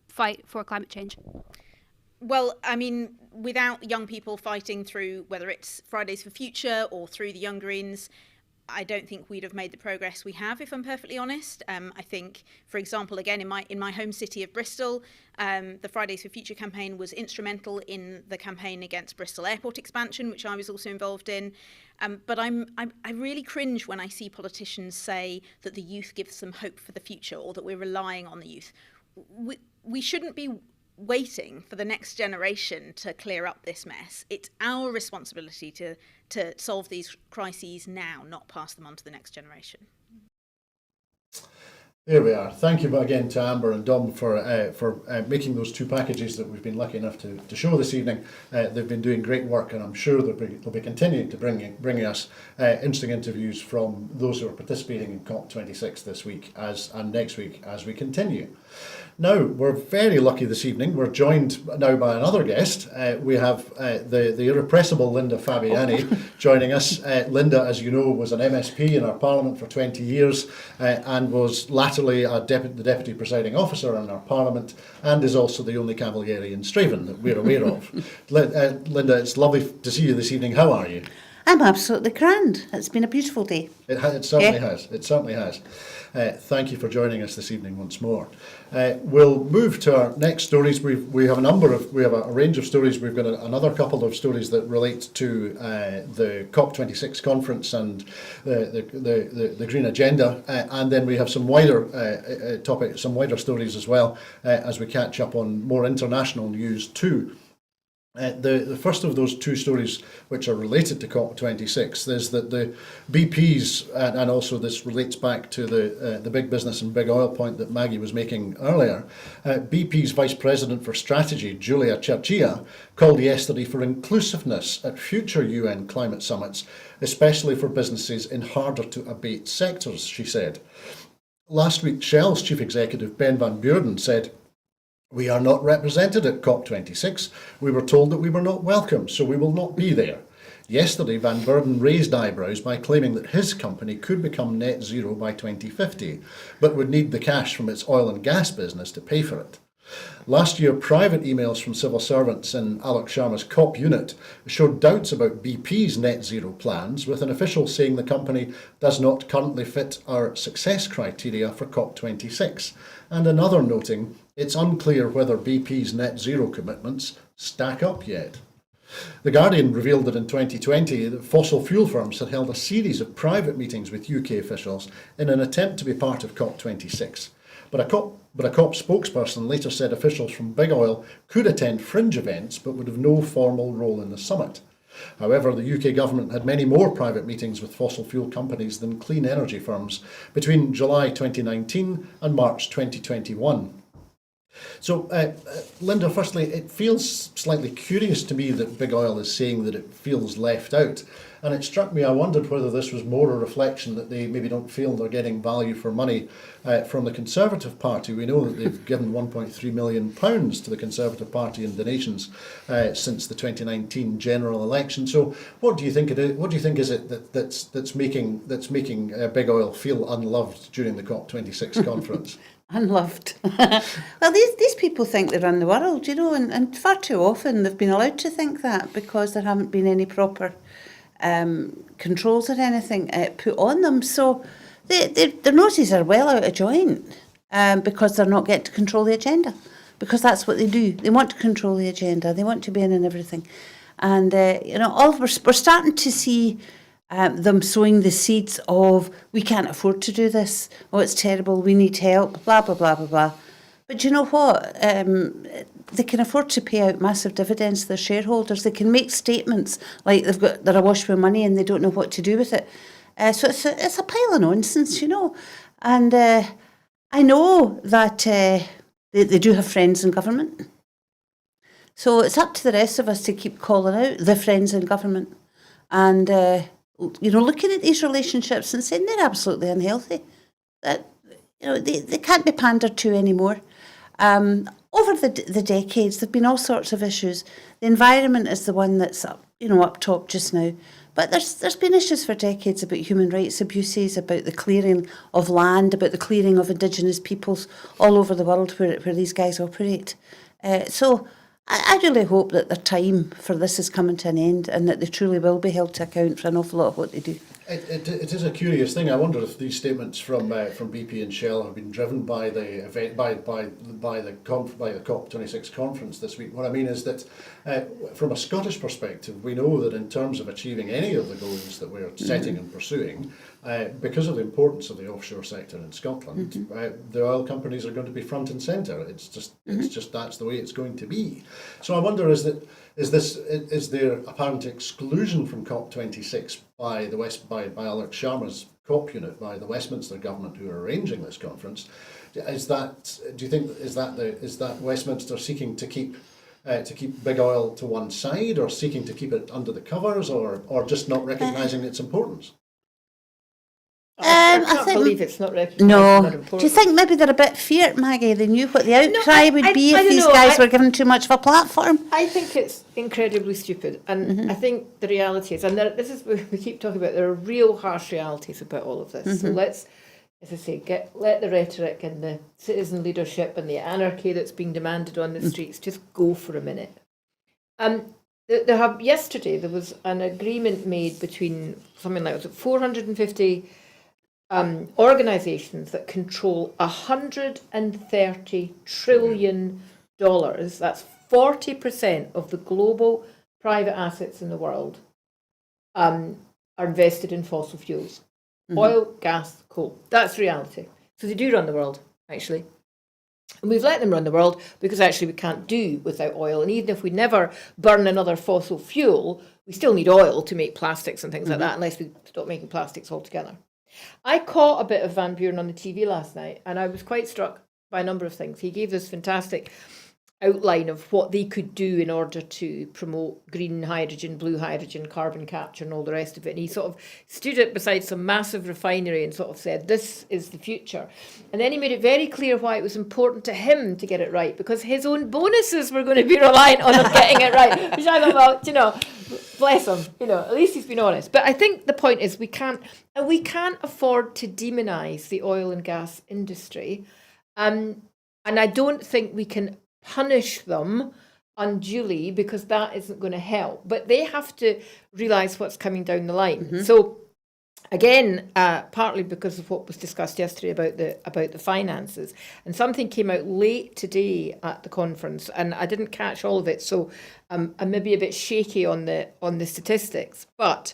fight for climate change? Well, I mean, without young people fighting through, whether it's Fridays for Future or through the Young Greens, I don't think we'd have made the progress we have, if I'm perfectly honest. I think, for example, again, in my home city of Bristol, the Fridays for Future campaign was instrumental in the campaign against Bristol Airport expansion, which I was also involved in. But I really cringe when I see politicians say that the youth gives them hope for the future or that we're relying on the youth. We shouldn't be waiting for the next generation to clear up this mess. It's our responsibility to solve these crises now, not pass them on to the next generation. There we are. Thank you again to Amber and Dom for making those two packages that we've been lucky enough to show this evening. They've been doing great work, and I'm sure they'll be continuing to bring us interesting interviews from those who are participating in COP26 this week and next week as we continue. Now, we're very lucky this evening. We're joined now by another guest. We have the irrepressible Linda Fabiani joining us. Linda, as you know, was an MSP in our Parliament for 20 years and was latterly the Deputy Presiding Officer in our Parliament, and is also the only Cavaliere in Straven that we're aware of. Linda, it's lovely to see you this evening. How are you? I'm absolutely grand. It's been a beautiful day. It certainly has. It certainly has. Thank you for joining us this evening once more. We'll move to our next stories. We have a range of stories. We've got another couple of stories that relate to the COP26 conference and the green agenda, and then we have some wider some wider stories as well as we catch up on more international news too. The first of those two stories, which are related to COP26, is that the BP's, and also this relates back to the big business and big oil point that Maggie was making earlier. BP's Vice President for Strategy, Julia Churchia, called yesterday for inclusiveness at future UN climate summits, especially for businesses in harder to abate sectors, she said. Last week, Shell's Chief Executive Ben van Beurden said, "We are not represented at COP26. We were told that we were not welcome, so we will not be there." Yesterday, Van Beurden raised eyebrows by claiming that his company could become net zero by 2050, but would need the cash from its oil and gas business to pay for it. Last year, private emails from civil servants in Alok Sharma's COP unit showed doubts about BP's net zero plans, with an official saying the company does not currently fit our success criteria for COP26, and another noting it's unclear whether BP's net zero commitments stack up yet. The Guardian revealed that in 2020, the fossil fuel firms had held a series of private meetings with UK officials in an attempt to be part of COP26. But a COP spokesperson later said officials from big oil could attend fringe events but would have no formal role in the summit. However, the UK government had many more private meetings with fossil fuel companies than clean energy firms between July 2019 and March 2021. So, Linda, firstly, it feels slightly curious to me that big oil is saying that it feels left out. And it struck me, I wondered whether this was more a reflection that they maybe don't feel they're getting value for money from the Conservative Party. We know that they've given £1.3 million to the Conservative Party in donations since the 2019 general election. So, what do you think it is? What do you think is it that's making big oil feel unloved during the COP26 conference? Unloved. Well, these people think they run the world, you know, and far too often they've been allowed to think that because there haven't been any proper controls or anything put on them. So their noses are well out of joint because they're not getting to control the agenda, because that's what they do. They want to control the agenda. They want to be in everything. And, we're starting to see them sowing the seeds of, we can't afford to do this, oh, it's terrible, we need help, blah, blah, blah, blah, blah. But you know what? They can afford to pay out massive dividends to their shareholders. They can make statements like they're awash with money and they don't know what to do with it. So it's a pile of nonsense, you know. And I know that they do have friends in government. So it's up to the rest of us to keep calling out the friends in government and, looking at these relationships and saying they're absolutely unhealthy. That, they can't be pandered to anymore. Over the decades, there have been all sorts of issues. The environment is the one that's up top just now. But there's been issues for decades about human rights abuses, about the clearing of land, about the clearing of indigenous peoples all over the world where these guys operate. So I really hope that their time for this is coming to an end and that they truly will be held to account for an awful lot of what they do. It is a curious thing. I wonder if these statements from BP and Shell have been driven by the event by the COP26 conference this week. What I mean is that from a Scottish perspective, we know that in terms of achieving any of the goals that we're setting and pursuing, because of the importance of the offshore sector in Scotland, the oil companies are going to be front and centre. It's just that's the way it's going to be. So I wonder is there apparent exclusion from COP26 by Alok Sharma's COP unit, by the Westminster government who are arranging this conference? Do you think is that Westminster seeking to keep big oil to one side, or seeking to keep it under the covers, or just not recognising its importance? I can't believe it's not recognised. No. Do you think maybe they're a bit feared, Maggie? They knew what the outcry would be if these guys were given too much of a platform? I think it's incredibly stupid. And I think the reality is, and this is what we keep talking about, there are real harsh realities about all of this. So let's, as I say, let the rhetoric and the citizen leadership and the anarchy that's being demanded on the streets just go for a minute. Yesterday there was an agreement made between something like 450 organisations that control $130 trillion. That's 40% of the global private assets in the world are invested in fossil fuels. Oil, gas, coal. That's reality. So they do run the world, actually. And we've let them run the world because actually we can't do without oil. And even if we never burn another fossil fuel, we still need oil to make plastics and things like that, unless we stop making plastics altogether. I caught a bit of Van Buren on the TV last night, and I was quite struck by a number of things. He gave this fantastic outline of what they could do in order to promote green hydrogen, blue hydrogen, carbon capture and all the rest of it. And he sort of stood up beside some massive refinery and sort of said, this is the future. And then he made it very clear why it was important to him to get it right, because his own bonuses were going to be reliant on him getting it right, which I thought, well, you know, bless him, you know, at least he's been honest. But I think the point is we can't afford to demonise the oil and gas industry. And I don't think we can punish them unduly, because that isn't going to help. But they have to realise what's coming down the line. So again, partly because of what was discussed yesterday about the finances, and something came out late today at the conference, and I didn't catch all of it, so I'm maybe a bit shaky on the statistics. But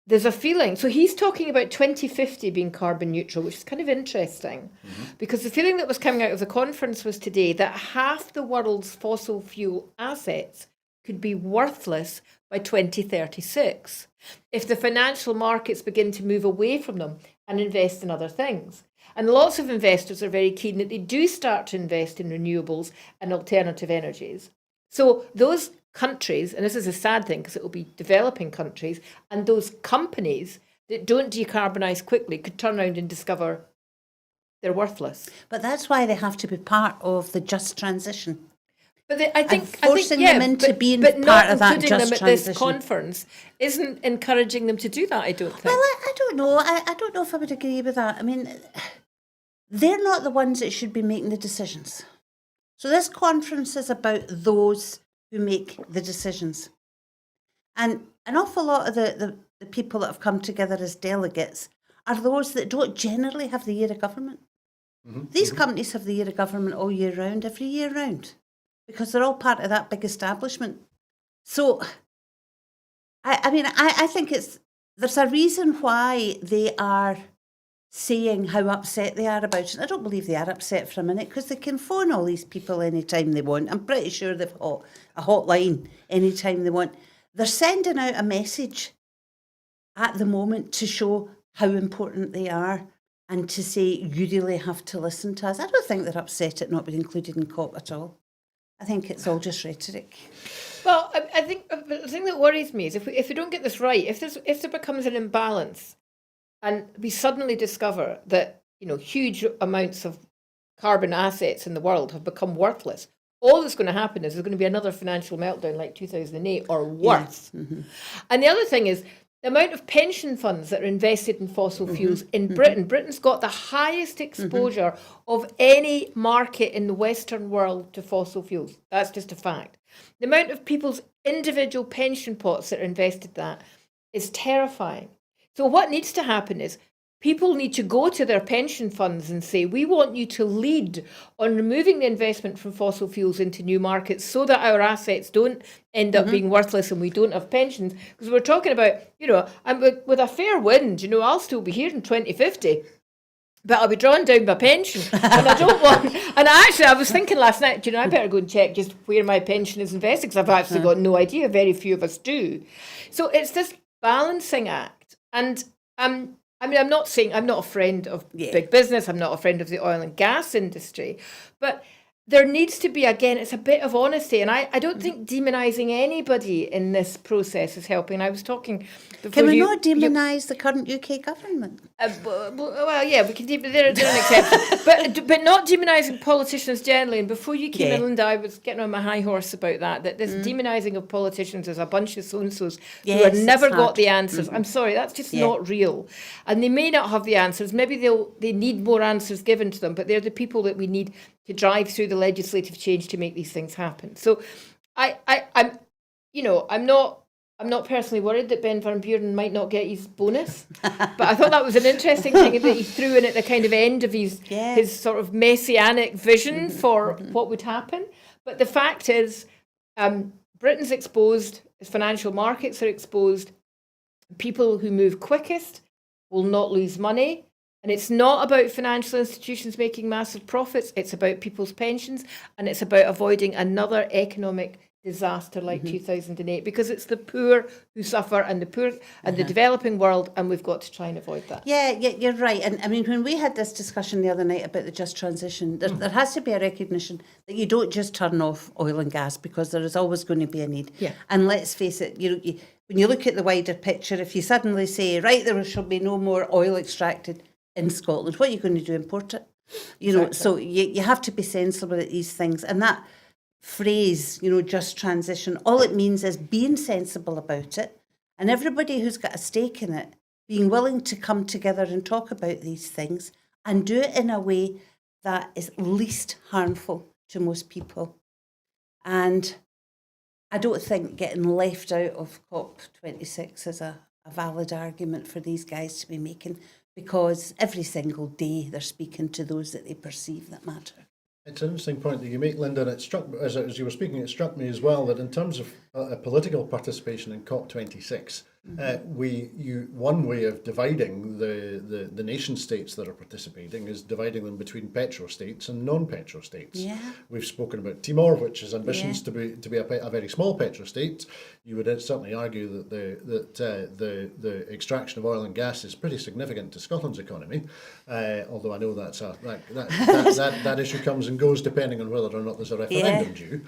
there's a feeling, so he's talking about 2050 being carbon neutral, which is kind of interesting, because the feeling that was coming out of the conference was today that half the world's fossil fuel assets could be worthless by 2036 if the financial markets begin to move away from them and invest in other things. And lots of investors are very keen that they do start to invest in renewables and alternative energies. So those countries, and this is a sad thing because it will be developing countries, and those companies that don't decarbonise quickly could turn around and discover they're worthless. But that's why they have to be part of the just transition. But I think forcing them into being but part not of that including just them at transition. this conference isn't encouraging them to do that, I don't think. Well, I don't know. I don't know if I would agree with that. I mean, they're not the ones that should be making the decisions. So this conference is about those who make the decisions. And an awful lot of the people that have come together as delegates are those that don't generally have the ear of government. These companies have the ear of government all year round, every year round, because they're all part of that big establishment. So, I think there's a reason why they are saying how upset they are about it. And I don't believe they are upset for a minute, because they can phone all these people anytime they want. I'm pretty sure they've got a hotline anytime they want. They're sending out a message at the moment to show how important they are and to say, you really have to listen to us. I don't think they're upset at not being included in COP at all. I think it's all just rhetoric. Well, I think the thing that worries me is if we don't get this right, if there becomes an imbalance, and we suddenly discover that, you know, huge amounts of carbon assets in the world have become worthless, all that's going to happen is there's going to be another financial meltdown like 2008 or worse. And the other thing is the amount of pension funds that are invested in fossil fuels in Britain. Britain's got the highest exposure of any market in the Western world to fossil fuels. That's just a fact. The amount of people's individual pension pots that are invested in that is terrifying. So what needs to happen is people need to go to their pension funds and say, we want you to lead on removing the investment from fossil fuels into new markets so that our assets don't end up being worthless and we don't have pensions. Because we're talking about, you know, and with a fair wind, you know, I'll still be here in 2050. But I'll be drawing down my pension, and I don't want. And I was thinking last night, you know, I better go and check just where my pension is invested, because I've actually got no idea. Very few of us do. So it's this balancing act. And I mean, I'm not saying I'm not a friend of big business. I'm not a friend of the oil and gas industry, but there needs to be, again, it's a bit of honesty. And I don't think demonising anybody in this process is helping. I was talking before. Can we not demonise the current UK government? Well, yeah, we can. They're an exception, but not demonising politicians generally. And before you came in, Linda, I was getting on my high horse about that this demonising of politicians as a bunch of so-and-sos who have never got the answers. I'm sorry, that's just not real. And they may not have the answers. Maybe they need more answers given to them, but they're the people that we need to drive through the legislative change to make these things happen. So I'm, I'm not personally worried that Ben Van Buren might not get his bonus, but I thought that was an interesting thing that he threw in at the kind of end of his sort of messianic vision for what would happen. But the fact is, Britain's exposed, its financial markets are exposed. People who move quickest will not lose money. And it's not about financial institutions making massive profits. It's about people's pensions, and it's about avoiding another economic disaster like 2008, because it's the poor who suffer, and the poor and the developing world, and we've got to try and avoid that. Yeah, you're right. And I mean, when we had this discussion the other night about the just transition, there has to be a recognition that you don't just turn off oil and gas, because there is always going to be a need. Yeah. And let's face it, when you look at the wider picture, if you suddenly say, right, there shall be no more oil extracted in Scotland, what are you going to do, import it? So you have to be sensible at these things. And that phrase, just transition, all it means is being sensible about it, and everybody who's got a stake in it being willing to come together and talk about these things and do it in a way that is least harmful to most people. And I don't think getting left out of COP26 is a valid argument for these guys to be making, because every single day they're speaking to those that they perceive that matter. It's an interesting point that you make, Linda, and it struck, as you were speaking, it struck me as well that in terms of political participation in COP26, one way of dividing the nation states that are participating is dividing them between petro-states and non-petro-states. Yeah. We've spoken about Timor, which has ambitions to be a very small petro-state. You would certainly argue that the extraction of oil and gas is pretty significant to Scotland's economy, although I know that issue comes and goes depending on whether or not there's a referendum due.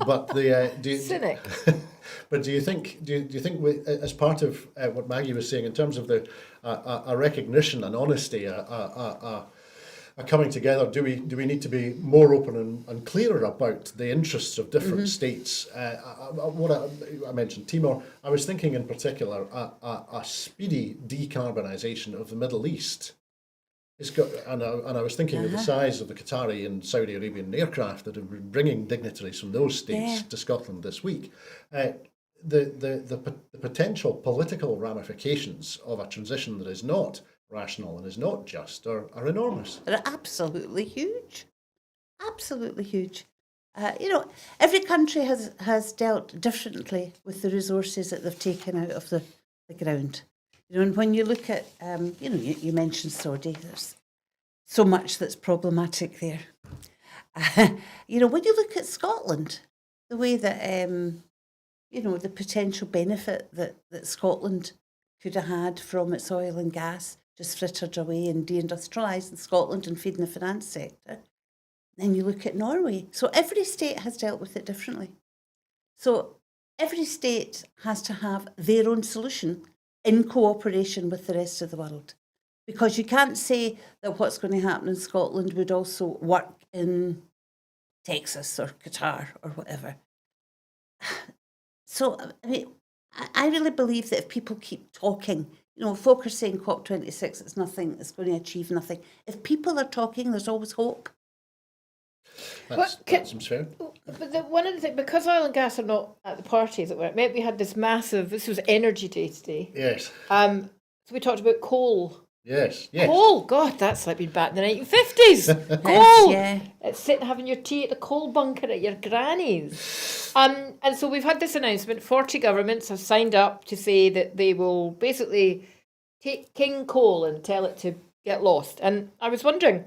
But Cynic. But do you think we, as part of what Maggie was saying in terms of a recognition and honesty, a coming together, do we need to be more open and clearer about the interests of different states? I mentioned Timor. I was thinking in particular a speedy decarbonisation of the Middle East. And I was thinking of the size of the Qatari and Saudi Arabian aircraft that have been bringing dignitaries from those states to Scotland this week. The potential political ramifications of a transition that is not rational and is not just are enormous. They're absolutely huge. Absolutely huge. Every country has dealt differently with the resources that they've taken out of the ground. And when you look at, you mentioned Saudi, there's so much that's problematic there. When you look at Scotland, the way that, the potential benefit that Scotland could have had from its oil and gas just frittered away and deindustrialising Scotland and feeding the finance sector. Then you look at Norway. So every state has dealt with it differently. So every state has to have their own solution in cooperation with the rest of the world. Because you can't say that what's going to happen in Scotland would also work in Texas or Qatar or whatever. So, I really believe that if people keep talking, folk are saying COP26 is nothing, it's going to achieve nothing. If people are talking, there's always hope. That seems fair. But one of the things, because oil and gas are not at the party, as it were, maybe we had this was Energy Day today. Yes. So we talked about coal. Yes. Coal, God, that's like been back in the 1950s. Coal. Yeah. It's sitting having your tea at the coal bunker at your granny's. And so we've had this announcement. 40 governments have signed up to say that they will basically take king coal and tell it to get lost. And I was wondering,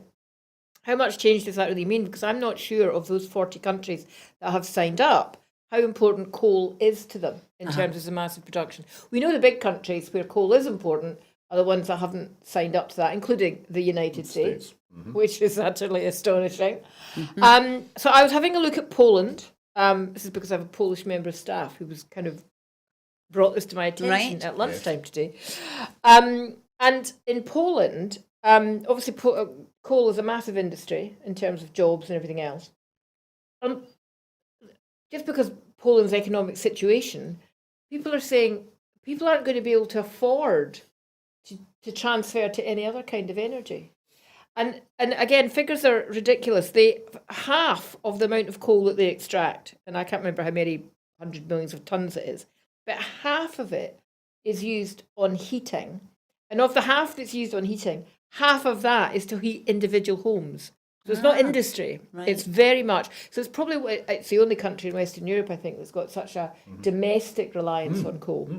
how much change does that really mean? Because I'm not sure of those 40 countries that have signed up, how important coal is to them in terms of the massive production. We know the big countries where coal is important are the ones that haven't signed up to that, including the United States, which is utterly astonishing. So I was having a look at Poland. This is because I have a Polish member of staff who was kind of brought this to my attention at lunchtime today. And in Poland, obviously coal is a massive industry in terms of jobs and everything else. Just because Poland's economic situation, people are saying people aren't going to be able to afford to transfer to any other kind of energy. And again, figures are ridiculous. Half of the amount of coal that they extract, and I can't remember how many hundred millions of tons it is, but half of it is used on heating. And of the half that's used on heating, half of that is to heat individual homes. So it's not industry. right. It's very much. So it's probably it's the only country in Western Europe, I think, that's got such a domestic reliance on coal.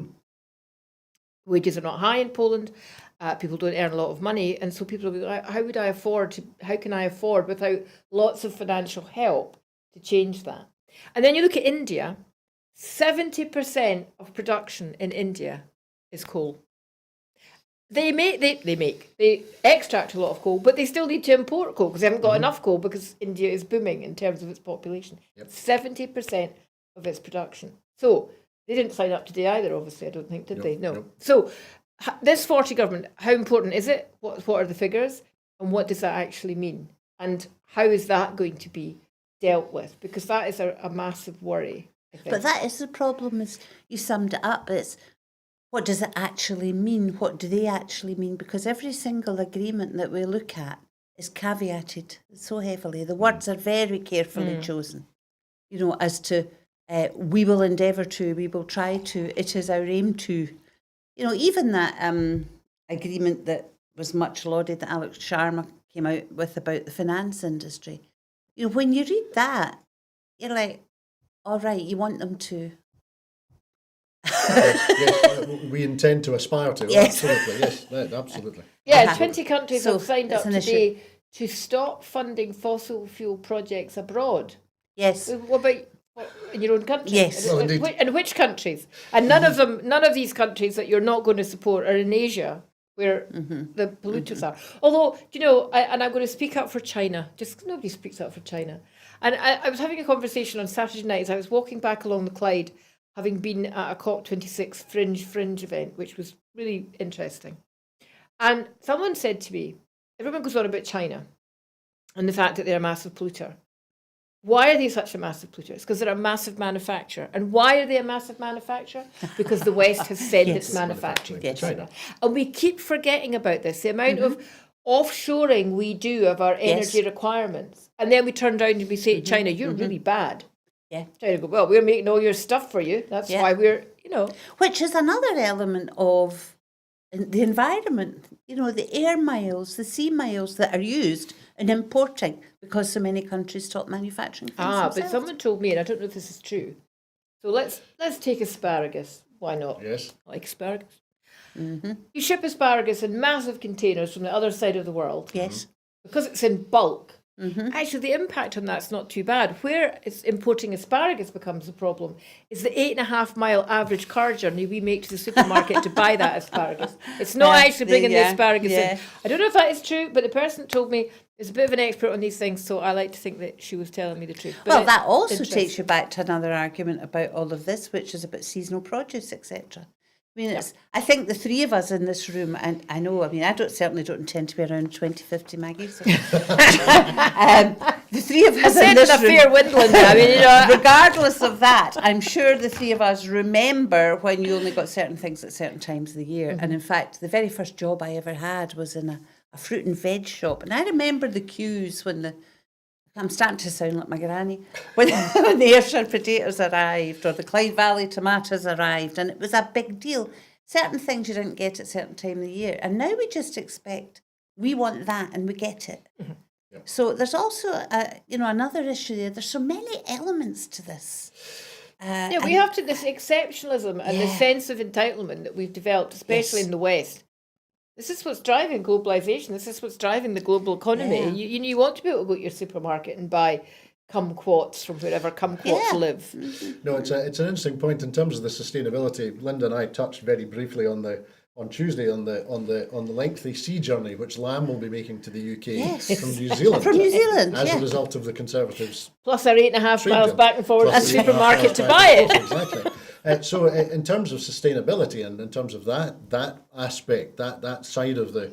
Wages are not high in Poland. People don't earn a lot of money, and so people will be like, how can I afford without lots of financial help to change that? And then you look at India, 70% of production in India is coal. They extract a lot of coal, but they still need to import coal because they haven't got enough coal because India is booming in terms of its population. 70% of its production. So they didn't sign up today either, obviously, I don't think, did they? No. So this 40 government, how important is it? What are the figures? And what does that actually mean? And how is that going to be dealt with? Because that is a massive worry, I think. But that is the problem, is you summed it up. It's what does it actually mean? What do they actually mean? Because every single agreement that we look at is caveated so heavily. The words are very carefully chosen, as to we will endeavour to, we will try to, it is our aim to. Even that agreement that was much lauded that Alex Sharma came out with about the finance industry, when you read that, you're like, all right, you want them to. yes, we intend to aspire to. Yes. Absolutely, yes, right, absolutely. Yeah, 20 countries So have signed up it's an today to stop funding fossil fuel projects abroad. Yes. What about in your own country? Yes. Well, indeed. And which countries? And none of these countries that you're not going to support are in Asia, where the polluters are. Although, and I'm going to speak up for China. Just nobody speaks up for China. And I was having a conversation on Saturday night as I was walking back along the Clyde, having been at a COP26 fringe event, which was really interesting. And someone said to me, everyone goes on about China and the fact that they're a massive polluter. Why are they such a massive polluter? It's because they're a massive manufacturer. And why are they a massive manufacturer? Because the West has sent its manufacturing to China. And we keep forgetting about this, the amount of offshoring we do of our energy requirements. And then we turn around and we say to China, you're really bad. Yeah. China go, well, we're making all your stuff for you. That's why we're, Which is another element of the environment, the air miles, the sea miles that are used in importing because so many countries stop manufacturing things but themselves. someone told me, and I don't know if this is true. So let's take asparagus. Why not? Yes. I like asparagus. You ship asparagus in massive containers from the other side of the world. Yes. Because it's in bulk. Actually, the impact on that's not too bad. Where it's importing asparagus becomes the problem is the 8.5 mile average car journey we make to the supermarket to buy that asparagus. It's not actually bringing the asparagus in. I don't know if that is true, but the person that told me is a bit of an expert on these things, so I like to think that she was telling me the truth. But Well, that also takes you back to another argument about all of this, which is about seasonal produce, etc. I mean, I think the three of us in this room, and I certainly don't intend to be around 2050, Maggie. So. The three of us in this room, fair windland. regardless of that, I'm sure the three of us remember when you only got certain things at certain times of the year. And in fact, the very first job I ever had was in a fruit and veg shop. And I remember the queues when I'm starting to sound like my granny. When the Ayrshire potatoes arrived or the Clyde Valley tomatoes arrived, and it was a big deal. Certain things you didn't get at a certain time of the year. And now we just expect, we want that and we get it. So there's also, another issue there. There's so many elements to this. We have this exceptionalism and the sense of entitlement that we've developed, especially in the West. This is what's driving globalisation. This is what's driving the global economy. Yeah. You want to be able to go to your supermarket and buy kumquats from wherever kumquats live. No, it's an interesting point in terms of the sustainability. Linda and I touched very briefly on Tuesday on the lengthy sea journey which lamb will be making to the UK from New Zealand. From New Zealand, as a result of the Conservatives. Plus our 8.5 miles bill. back and forward to the Plus 8.5 supermarket to miles buy it. Exactly. So in terms of sustainability and in terms of that aspect, that side of the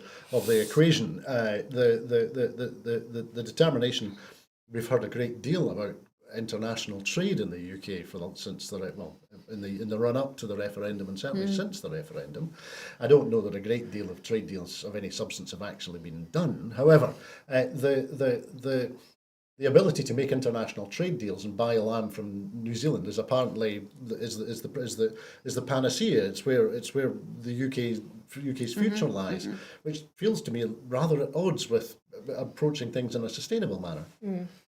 equation, the determination we've heard a great deal about international trade in the UK in the run up to the referendum, and certainly since the referendum. I don't know that a great deal of trade deals of any substance have actually been done. However, the ability to make international trade deals and buy lamb from New Zealand is apparently the panacea. It's where the UK's future lies, which feels to me rather at odds with approaching things in a sustainable manner.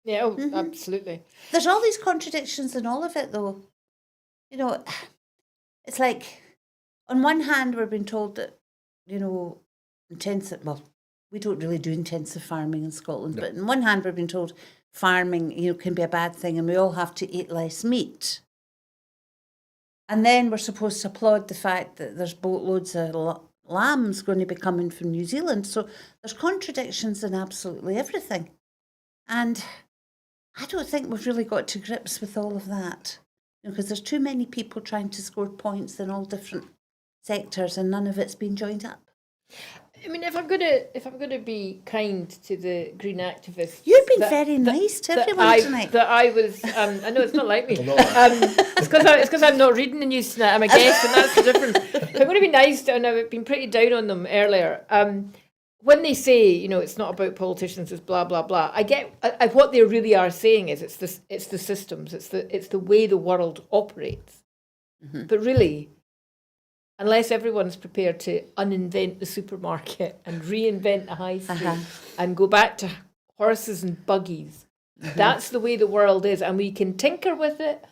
Yeah, absolutely. There's all these contradictions in all of it, though. You know, it's like, on one hand, we're being told that, we don't really do intensive farming in Scotland, but on one hand, we're being told farming, can be a bad thing and we all have to eat less meat. And then we're supposed to applaud the fact that there's boatloads of lambs going to be coming from New Zealand. So there's contradictions in absolutely everything. And I don't think we've really got to grips with all of that, because there's too many people trying to score points in all different sectors and none of it's been joined up. I mean, if I'm gonna be kind to the green activists, you've been very nice to everyone tonight. That I was, I know it's not like me. It's because I'm not reading the news tonight. I'm a guest, and that's the difference. If I'm going to be nice to, and I've been pretty down on them earlier. When they say, it's not about politicians, it's blah blah blah. I get what they really are saying is it's the systems, it's the way the world operates. But really, unless everyone's prepared to uninvent the supermarket and reinvent the high street and go back to horses and buggies, that's the way the world is, and we can tinker with it,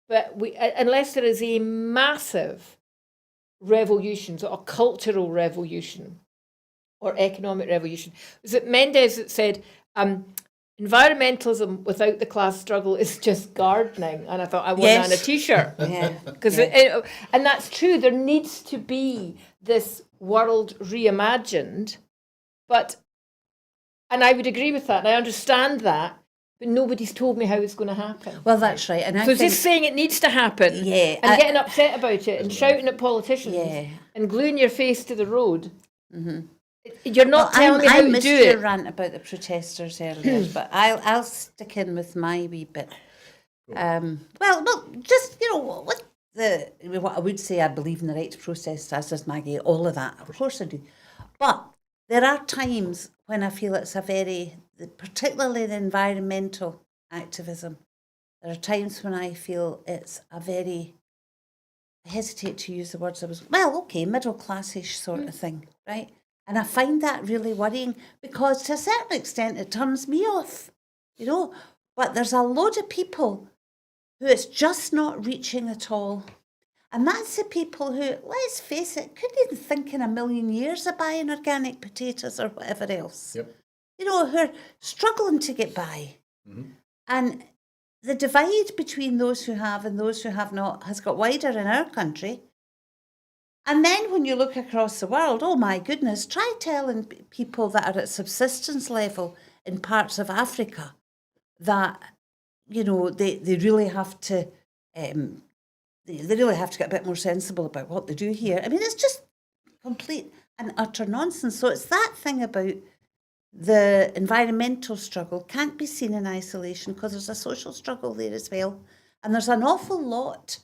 but unless there is a massive revolution, so a cultural revolution or economic revolution. Was it Mendes that said, environmentalism without the class struggle is just gardening? And I thought, I want that on a T-shirt. And that's true. There needs to be this world reimagined. And I would agree with that. And I understand that. But nobody's told me how it's going to happen. Well, that's right. And so just saying it needs to happen and getting upset about it and shouting at politicians and gluing your face to the road. You're not telling me how to do it. I missed your rant about the protesters earlier, but I'll stick in with my wee bit. Just what I would say, I believe in the right to protest, as does Maggie. All of that, of course I do. But there are times when I feel it's particularly in environmental activism. There are times when I feel it's I hesitate to use the words middle classish sort of thing, right? And I find that really worrying because to a certain extent it turns me off, But there's a load of people who it's just not reaching at all. And that's the people who, let's face it, couldn't even think in a million years of buying organic potatoes or whatever else. Yep. Who are struggling to get by. And the divide between those who have and those who have not has got wider in our country. And then when you look across the world, oh my goodness, try telling people that are at subsistence level in parts of Africa that, they really have to they really have to get a bit more sensible about what they do here. I mean, it's just complete and utter nonsense. So it's that thing about the environmental struggle can't be seen in isolation because there's a social struggle there as well. And there's an awful lot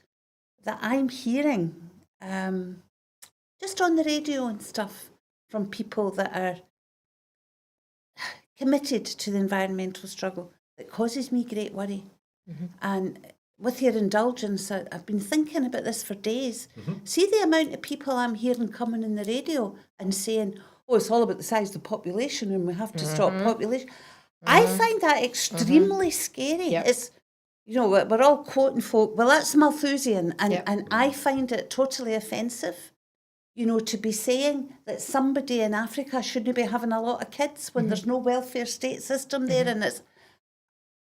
that I'm hearing just on the radio and stuff from people that are committed to the environmental struggle that causes me great worry. And with your indulgence, I've been thinking about this for days. See the amount of people I'm hearing coming in the radio and saying, oh, it's all about the size of the population and we have to stop population. I find that extremely scary. It's, we're all quoting folk, well, that's Malthusian, and I find it totally offensive, to be saying that somebody in Africa shouldn't be having a lot of kids when there's no welfare state system there and it's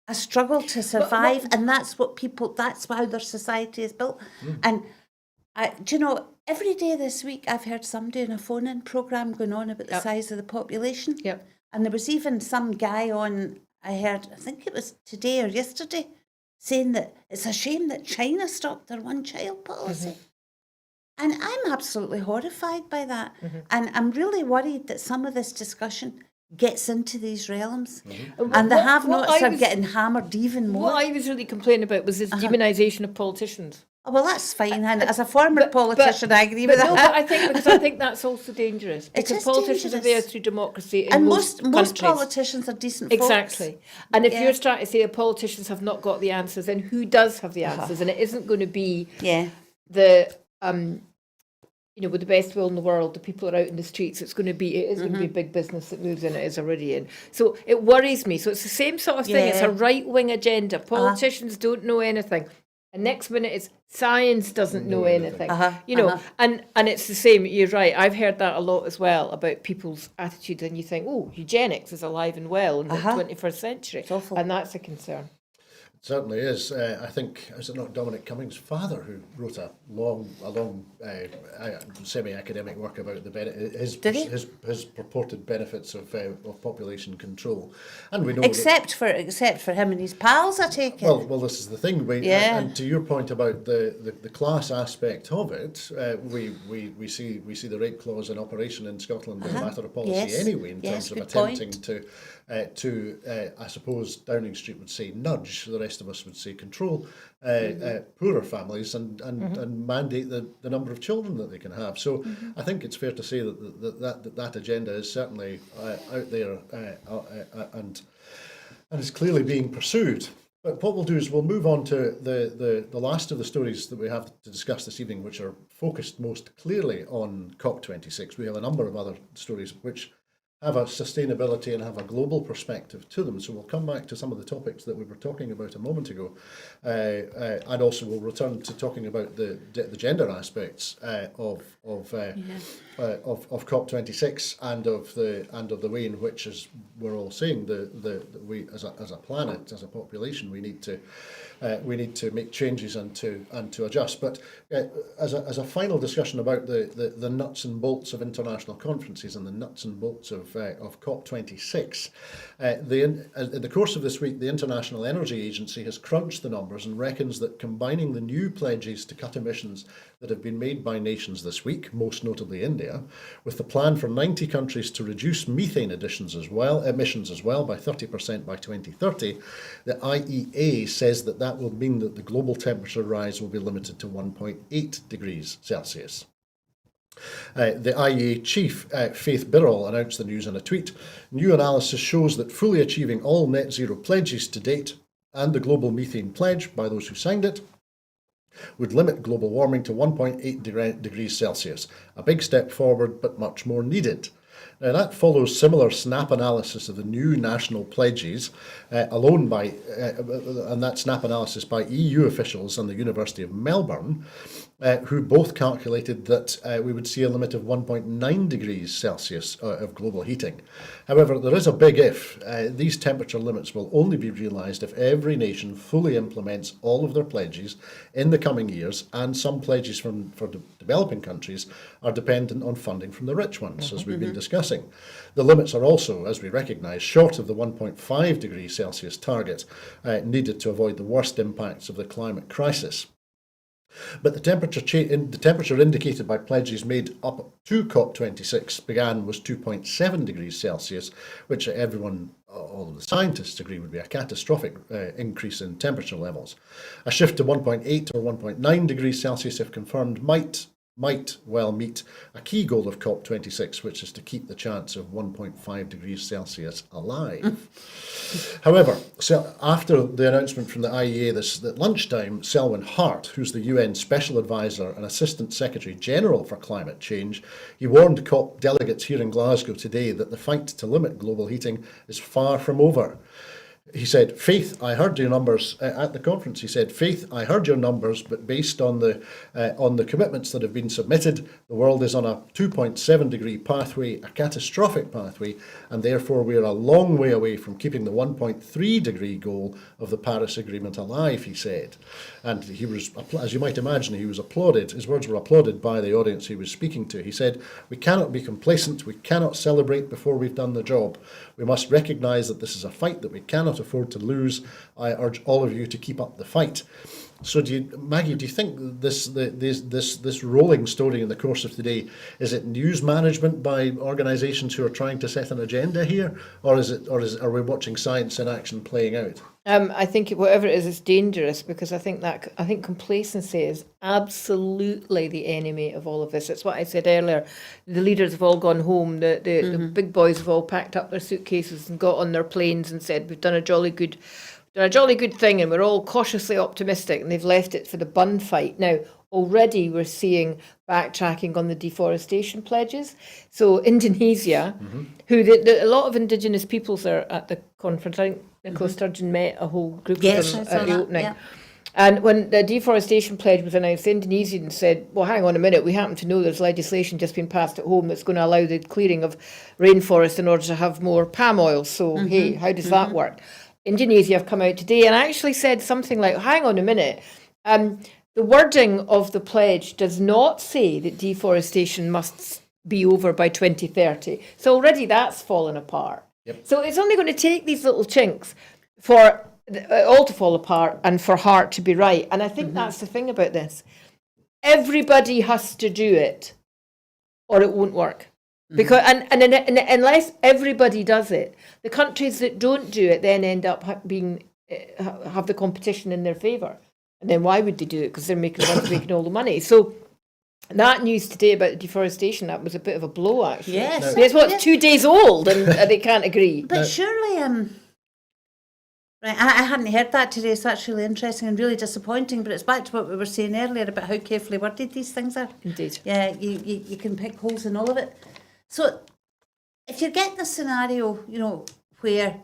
a struggle to survive, and that's how their society is built. And every day this week I've heard somebody in a phone-in programme going on about the size of the population. And there was even some guy on, I heard, I think it was today or yesterday, saying that it's a shame that China stopped their one-child policy. And I'm absolutely horrified by that. And I'm really worried that some of this discussion gets into these realms. Mm-hmm. And the What have-nots I are was- getting hammered even more. What I was really complaining about was this demonisation of politicians. Oh, well, that's fine. And as a former politician, I agree with But no, that. but I think that's also dangerous, because is politicians are there dangerous. through democracy in And most most countries. politicians are decent folks. Exactly. And if Yeah. you're starting to say the politicians have not got the answers, then who does have the answers? And it isn't going to be Yeah. the with the best will in the world, the people are out in the streets. It is going to be big business that moves in. It is already in. So it worries me. So it's the same sort of thing. It's Yeah. a right wing agenda. Politicians don't know anything. And next minute it's science doesn't know anything. And it's the same. You're right. I've heard that a lot as well about people's attitudes, and you think, oh, eugenics is alive and well in the 21st century, and that's a concern. Certainly is. I think, is it not Dominic Cummings' father who wrote a long semi-academic work about his purported benefits of population control, and we know Except for him and his pals, I take it. Well, this is the thing. And to your point about the class aspect of it, we see the rape clause in operation in Scotland as a matter of policy anyway, in terms of attempting to I suppose Downing Street would say nudge, the rest of us would say control poorer families and mandate the number of children that they can have. So I think it's fair to say that agenda is certainly out there and is clearly being pursued. But what we'll do is we'll move on to the last of the stories that we have to discuss this evening, which are focused most clearly on COP26. We have a number of other stories which have a sustainability and have a global perspective to them. So we'll come back to some of the topics that we were talking about a moment ago, and also we'll return to talking about the gender aspects of COP26 and of the way in which, as we're all saying, we as a planet, as a population, we need to make changes and to adjust. But as a final discussion about the nuts and bolts of international conferences and the nuts and bolts of COP26, in the course of this week, the International Energy Agency has crunched the numbers and reckons that combining the new pledges to cut emissions that have been made by nations this week, most notably India, with the plan for 90 countries to reduce methane emissions as well by 30% by 2030, the IEA says that will mean that the global temperature rise will be limited to 1.8 degrees Celsius. The IEA chief, Faith Birrell, announced the news in a tweet. New analysis shows that fully achieving all net zero pledges to date and the global methane pledge by those who signed it would limit global warming to 1.8 degrees Celsius, a big step forward but much more needed. Now that follows similar snap analysis of the new national pledges, and that snap analysis by EU officials and the University of Melbourne, who both calculated that we would see a limit of 1.9 degrees Celsius of global heating. However, there is a big if. These temperature limits will only be realised if every nation fully implements all of their pledges in the coming years, and some pledges for developing countries are dependent on funding from the rich ones, as we've been discussing. The limits are also, as we recognise, short of the 1.5 degrees Celsius target needed to avoid the worst impacts of the climate crisis. But the temperature indicated by pledges made up to COP26 was 2.7 degrees Celsius, which all of the scientists agree would be a catastrophic increase in temperature levels. A shift to 1.8 or 1.9 degrees Celsius, if confirmed, might well meet a key goal of COP26, which is to keep the chance of 1.5 degrees Celsius alive. However, after the announcement from the IEA at lunchtime, Selwyn Hart, who's the UN Special Advisor and Assistant Secretary General for Climate Change, he warned COP delegates here in Glasgow today that the fight to limit global heating is far from over. He said, Faith, I heard your numbers at the conference. He said, Faith, I heard your numbers, but based on the commitments that have been submitted, the world is on a 2.7 degree pathway, a catastrophic pathway, and therefore we are a long way away from keeping the 1.3 degree goal of the Paris Agreement alive, he said. And he was, as you might imagine, he was applauded. His words were applauded by the audience he was speaking to. He said, we cannot be complacent. We cannot celebrate before we've done the job. We must recognise that this is a fight that we cannot afford to lose. I urge all of you to keep up the fight. So, Maggie, do you think this rolling story in the course of today, is it news management by organisations who are trying to set an agenda here, or are we watching science in action playing out? I think whatever it is, it's dangerous, because I think complacency is absolutely the enemy of all of this. It's what I said earlier. The leaders have all gone home. The big boys have all packed up their suitcases and got on their planes and said, "We've done a jolly good thing, and we're all cautiously optimistic," and they've left it for the bun fight. Now, already we're seeing backtracking on the deforestation pledges. So Indonesia, who a lot of indigenous peoples are at the conference. I think Nicola Sturgeon met a whole group Yes, of I them saw at the that, opening. yeah. And when the deforestation pledge was announced, the Indonesians said, "Well, hang on a minute, we happen to know there's legislation just been passed at home that's going to allow the clearing of rainforest in order to have more palm oil. So, hey, how does that work?" Indonesia have come out today and actually said something like, "Hang on a minute, the wording of the pledge does not say that deforestation must be over by 2030. So already that's fallen apart. Yep. So it's only going to take these little chinks for it all to fall apart and for heart to be right. And I think that's the thing about this. Everybody has to do it or it won't work. Because and unless everybody does it, the countries that don't do it then end up have the competition in their favour. And then why would they do it? Because they're making all the money. So that news today about the deforestation, that was a bit of a blow, actually. Yes. It's 2 days old and they can't agree. But surely, right, I hadn't heard that today, so that's really interesting and really disappointing, but it's back to what we were saying earlier about how carefully worded these things are. Indeed. Yeah, you can pick holes in all of it. So if you're getting a scenario, where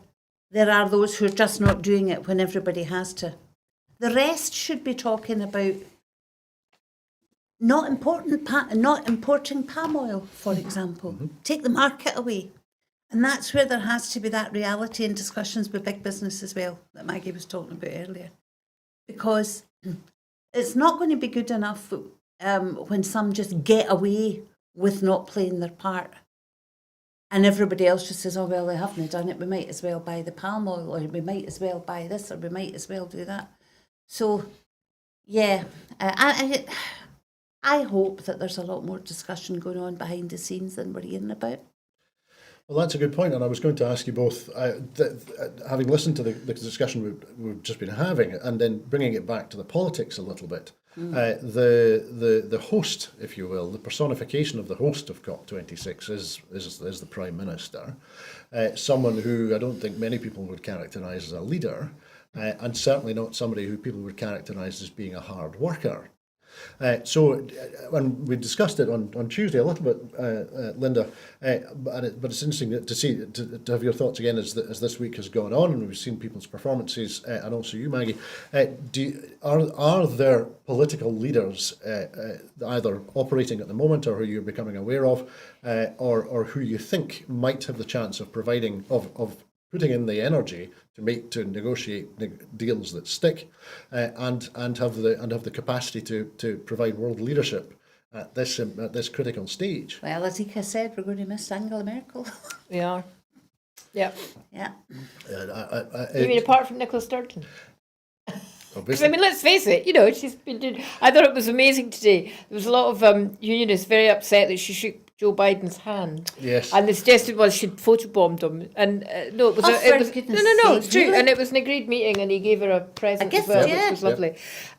there are those who are just not doing it when everybody has to, the rest should be talking about not importing palm oil, for example. Take the market away. And that's where there has to be that reality in discussions with big business as well, that Maggie was talking about earlier. Because it's not going to be good enough when some just get away with not playing their part. And everybody else just says, "Oh, well, they haven't done it. We might as well buy the palm oil, or we might as well buy this, or we might as well do that." So, yeah, I hope that there's a lot more discussion going on behind the scenes than we're hearing about. Well, that's a good point, and I was going to ask you both, having listened to the discussion we've just been having, and then bringing it back to the politics a little bit, the host, if you will, the personification of the host of COP26 is the Prime Minister, someone who I don't think many people would characterise as a leader, and certainly not somebody who people would characterise as being a hard worker. So when we discussed it on Tuesday a little bit, Linda, but it's interesting to see to have your thoughts again as this week has gone on, and we've seen people's performances, and also you, Maggie. Are there political leaders either operating at the moment, or who you're becoming aware of, or who you think might have the chance of providing of putting in the energy to negotiate deals that stick, and have the capacity to provide world leadership at this critical stage? Well, as Ika said, we're going to miss Angela Merkel. We are. Yep. Yeah. You mean apart from Nicola Sturgeon? Obviously. I mean, let's face it, she's been doing... I thought it was amazing today. There was a lot of unionists very upset that she shook Joe Biden's hand. Yes. And the suggestion was she'd photobombed him. And no, it was... No, it's true. Really? And it was an agreed meeting, and he gave her a present gift, as well, yeah. which was lovely.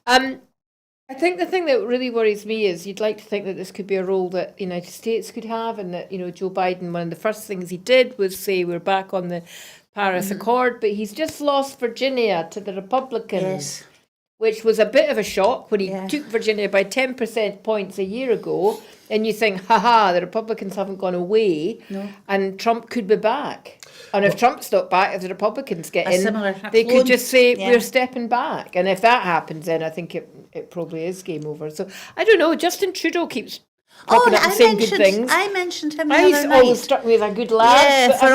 I think the thing that really worries me is you'd like to think that this could be a role that the United States could have, and that, Joe Biden, one of the first things he did was say we're back on the Paris Accord, but he's just lost Virginia to the Republicans. Yes. Which was a bit of a shock when he took Virginia by 10% points a year ago. And you think, the Republicans haven't gone away, and Trump could be back. And if Trump's not back, if the Republicans get in, they could just say, we're stepping back. And if that happens, then I think it probably is game over. So, I don't know, Justin Trudeau keeps popping up and saying good things. I mentioned him the He's other always night. struck me as a good lad. Yeah, I've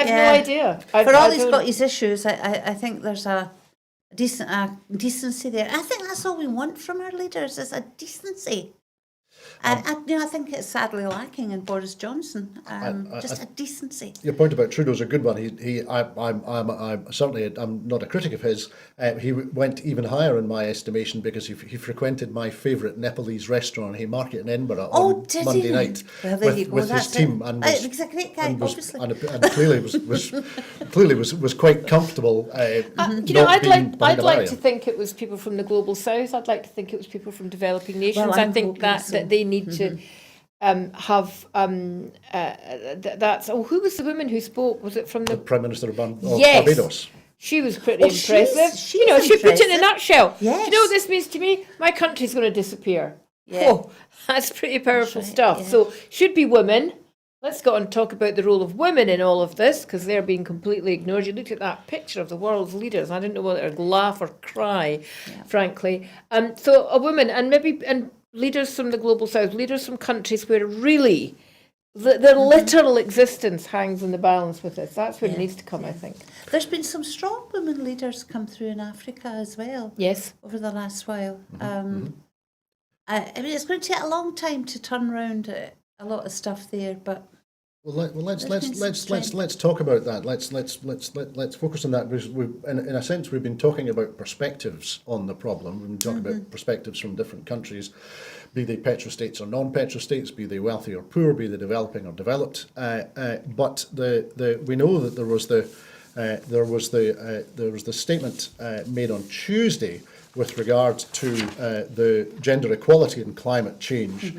no idea. He's got his issues, I think there's a decency there. I think that's all we want from our leaders, is a decency. I think it's sadly lacking in Boris Johnson. Just a decency. Your point about Trudeau's a good one. I'm not a critic of his. He went even higher in my estimation because he frequented my favourite Nepalese restaurant, Haymarket in Edinburgh, on Monday night with his team, and he's a great guy, obviously. And clearly was quite comfortable. I'd like to think it was people from the global south. I'd like to think it was people from developing nations. Well, I think that they need to have that's. Oh, who was the woman who spoke? Was it from The the? Prime Minister of Yes. Barbados. She was pretty Oh, impressive. she's She put it in a impressive. nutshell. Yes. Do you know what this means to me? My country's going to disappear. Yeah. Oh, that's pretty powerful right, stuff. yeah. So should be women. Let's go on and talk about the role of women in all of this, because they're being completely ignored. You looked at that picture of the world's leaders. I didn't know whether to laugh or cry, frankly. So a woman, and leaders from the global south, leaders from countries where really their literal existence hangs in the balance with this. That's where it needs to come, I think. There's been some strong women leaders come through in Africa as well. Yes. Over the last while. I mean, it's going to take a long time to turn around a lot of stuff there, but. Let's talk about that. Let's focus on that because in a sense we've been talking about perspectives on the problem. We've been talking about perspectives from different countries, be they petrostates or non-petrostates, be they wealthy or poor, be they developing or developed. But we know that there was the statement made on Tuesday with regard to the gender equality and climate change,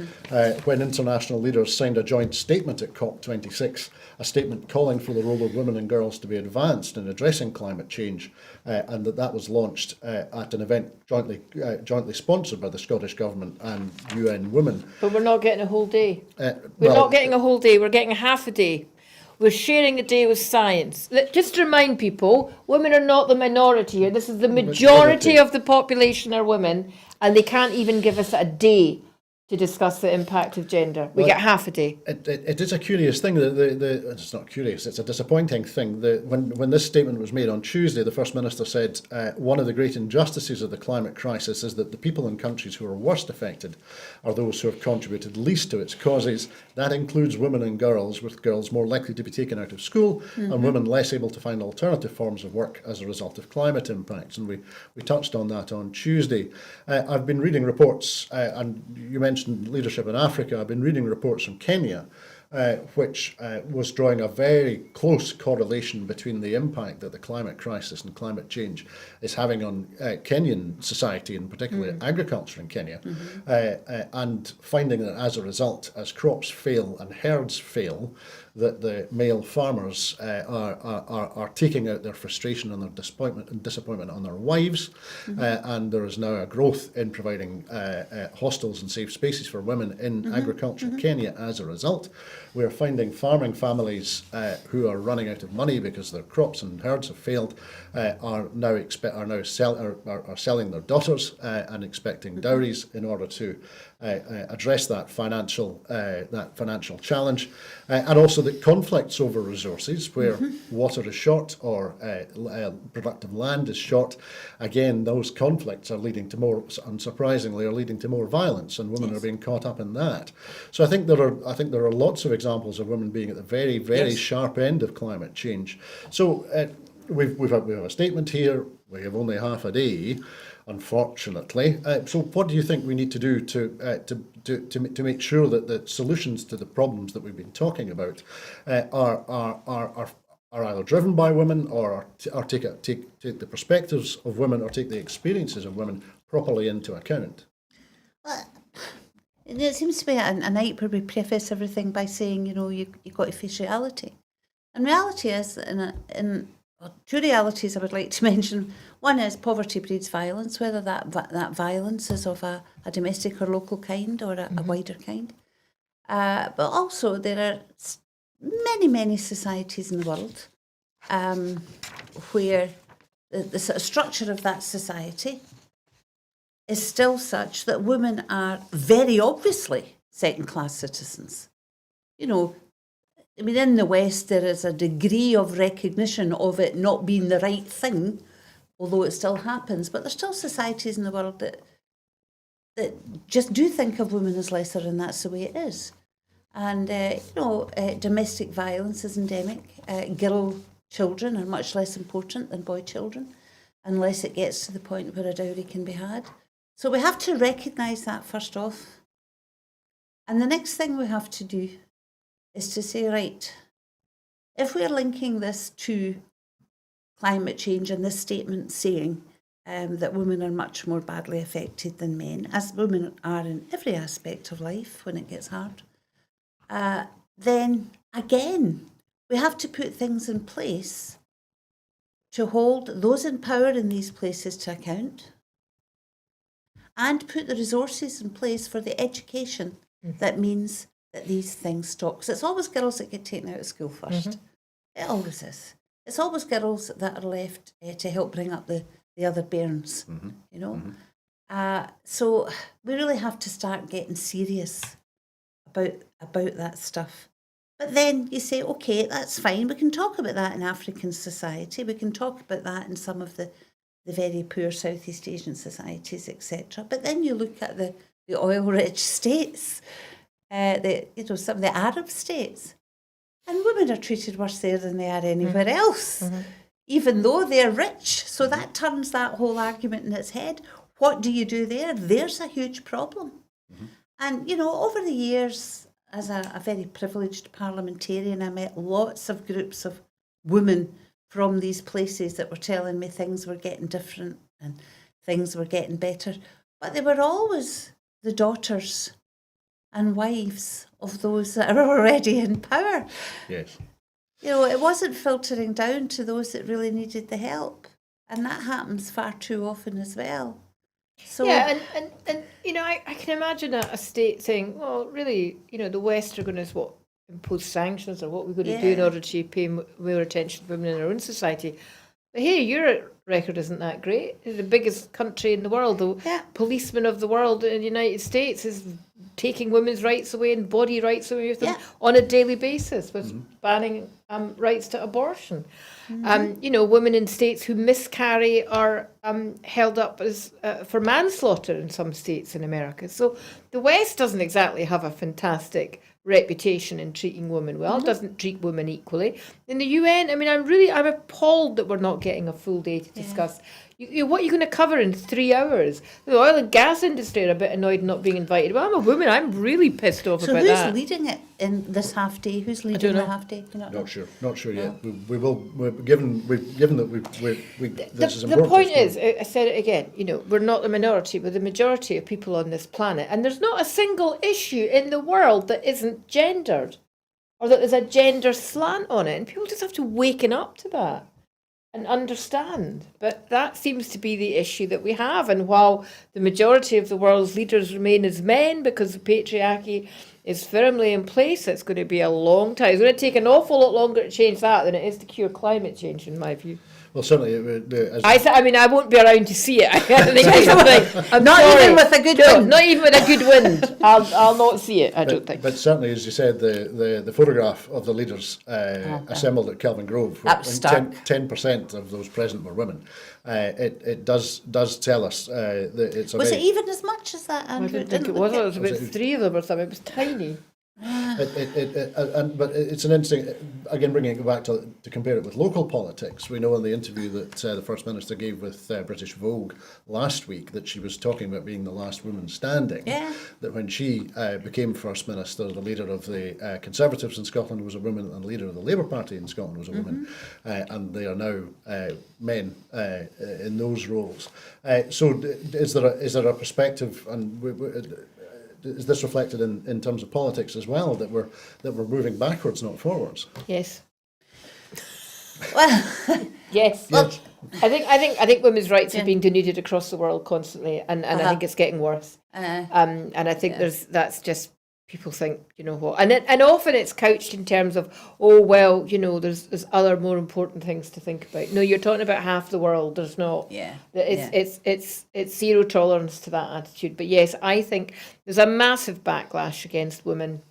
when international leaders signed a joint statement at COP26, a statement calling for the role of women and girls to be advanced in addressing climate change, and that was launched at an event jointly sponsored by the Scottish Government and UN Women. But we're not getting a whole day. We're not getting a whole day. We're getting a half a day. We're sharing a day with science. Just to remind people, women are not the minority here. This is the majority of the population are women, and they can't even give us a day to discuss the impact of gender. We get half a day. It is a curious thing. It's not curious. It's a disappointing thing. When this statement was made on Tuesday, the First Minister said one of the great injustices of the climate crisis is that the people in countries who are worst affected are those who have contributed least to its causes. That includes women and girls, with girls more likely to be taken out of school and women less able to find alternative forms of work as a result of climate impacts. And we touched on that on Tuesday. I've been reading reports, and you mentioned leadership in Africa. I've been reading reports from Kenya, which was drawing a very close correlation between the impact that the climate crisis and climate change is having on Kenyan society, and particularly agriculture in Kenya, and finding that as a result, as crops fail and herds fail, that the male farmers are taking out their frustration and their disappointment on their wives, and there is now a growth in providing hostels and safe spaces for women in agriculture in Kenya as a result. We're finding farming families who are running out of money because their crops and herds have failed are selling their daughters and expecting dowries in order to address that financial challenge, and also the conflicts over resources where water is short or productive land is short. Again, those conflicts are leading to more, unsurprisingly, more violence, and women are being caught up in that. So I think there are lots of examples of women being at the very, very sharp end of climate change. So we have a statement here. We have only half a day, unfortunately. So what do you think we need to do to make sure that the solutions to the problems that we've been talking about are either driven by women or take the perspectives of women or take the experiences of women properly into account? Well, it seems to be a night where we preface everything by saying, you've got to face reality. And reality is, two realities I would like to mention. One is poverty breeds violence, whether that violence is of a domestic or local kind or a wider kind. But also there are many, many societies in the world where the sort of structure of that society is still such that women are very obviously second-class citizens. I mean, in the West, there is a degree of recognition of it not being the right thing, although it still happens. But there's still societies in the world that that just do think of women as lesser, and that's the way it is. And, domestic violence is endemic. Girl children are much less important than boy children, unless it gets to the point where a dowry can be had. So we have to recognise that first off. And the next thing we have to do is to say, right, if we're linking this to climate change and this statement saying that women are much more badly affected than men, as women are in every aspect of life when it gets hard, then again, we have to put things in place to hold those in power in these places to account and put the resources in place for the education that means that these things stop. Because it's always girls that get taken out of school first. It always is. It's always girls that are left to help bring up the other bairns, you know. So we really have to start getting serious about that stuff. But then you say, okay, that's fine. We can talk about that in African society. We can talk about that in some of the very poor Southeast Asian societies, etc. But then you look at the oil-rich states, some of the Arab states, and women are treated worse there than they are anywhere else, even though they're rich. So that turns that whole argument in its head. What do you do there? There's a huge problem. And, over the years, as a very privileged parliamentarian, I met lots of groups of women from these places that were telling me things were getting different and things were getting better. But they were always the daughters and wives of those that are already in power. Yes. It wasn't filtering down to those that really needed the help. And that happens far too often as well. So yeah, and I can imagine a state saying, well, really, the West are going to impose sanctions or what we're going to do in order to pay more attention to women in our own society. But hey, your record isn't that great. It's the biggest country in the world. The policeman of the world in the United States is taking women's rights away and body rights away with them on a daily basis, with banning rights to abortion. Women in states who miscarry are held up as for manslaughter in some states in America. So the West doesn't exactly have a fantastic reputation in treating women well, doesn't treat women equally. In the UN, I'm appalled that we're not getting a full day to discuss what are you going to cover in 3 hours? The oil and gas industry are a bit annoyed not being invited. Well, I'm a woman. I'm really pissed off about that. So who's leading it in this half day? Who's leading the half day? Not sure yet. We will. Given that this is important. The point is, I said it again. We're not the minority, we're the majority of people on this planet, and there's not a single issue in the world that isn't gendered, or that there's a gender slant on it, and people just have to waken up to that and understand. But that seems to be the issue that we have. And while the majority of the world's leaders remain as men because the patriarchy is firmly in place, it's going to be a long time. It's going to take an awful lot longer to change that than it is to cure climate change, in my view. Well, certainly, it would, I won't be around to see it. I think it's something. I'm not sorry. Even with a good wind. Not even with a good wind. I'll not see it. I don't think. But certainly, as you said, the photograph of the leaders assembled at Kelvin Grove, 10% of those present were women. It does tell us that it's a. Was it even as much as that, Andrew? I don't think it was. It was about 3 of them or something. It was tiny. But it's an interesting, again, bringing it back to compare it with local politics. We know in the interview that the First Minister gave with British Vogue last week that she was talking about being the last woman standing. That when she became First Minister, the leader of the Conservatives in Scotland was a woman, and the leader of the Labour Party in Scotland was a woman, and they are now men in those roles. So is there a perspective, and is this reflected in terms of politics as well, that we're moving backwards, not forwards? Yes. Well, yes. Yes. I think women's rights are being denuded across the world constantly, and I think it's getting worse. And I think that's just people think, what, and often it's couched in terms of, there's other more important things to think about. No, you're talking about half the world. There's not. It's zero tolerance to that attitude. But yes, I think there's a massive backlash against women.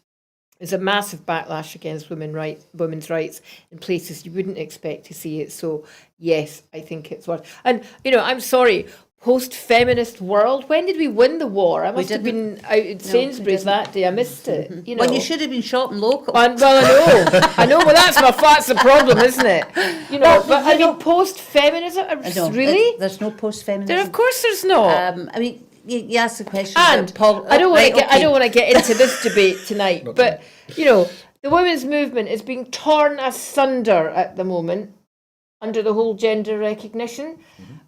There's a massive backlash against women's rights in places you wouldn't expect to see it. So yes, I think it's worse. And I'm sorry. post-feminist world. When did we win the war? I must have didn't. been out at Sainsbury's that day. I missed it. You know. Well, you should have been shopping local. And, well, I know. Well, that's the problem, isn't it? You know, Well, but you I mean, know- post-feminism. No, Really? there's no post-feminism. Of course, there's not. I mean, you asked the question And about I don't want to right, get I okay. don't want to get into this debate tonight, but you know, the women's movement is being torn asunder at the moment under the whole gender recognition.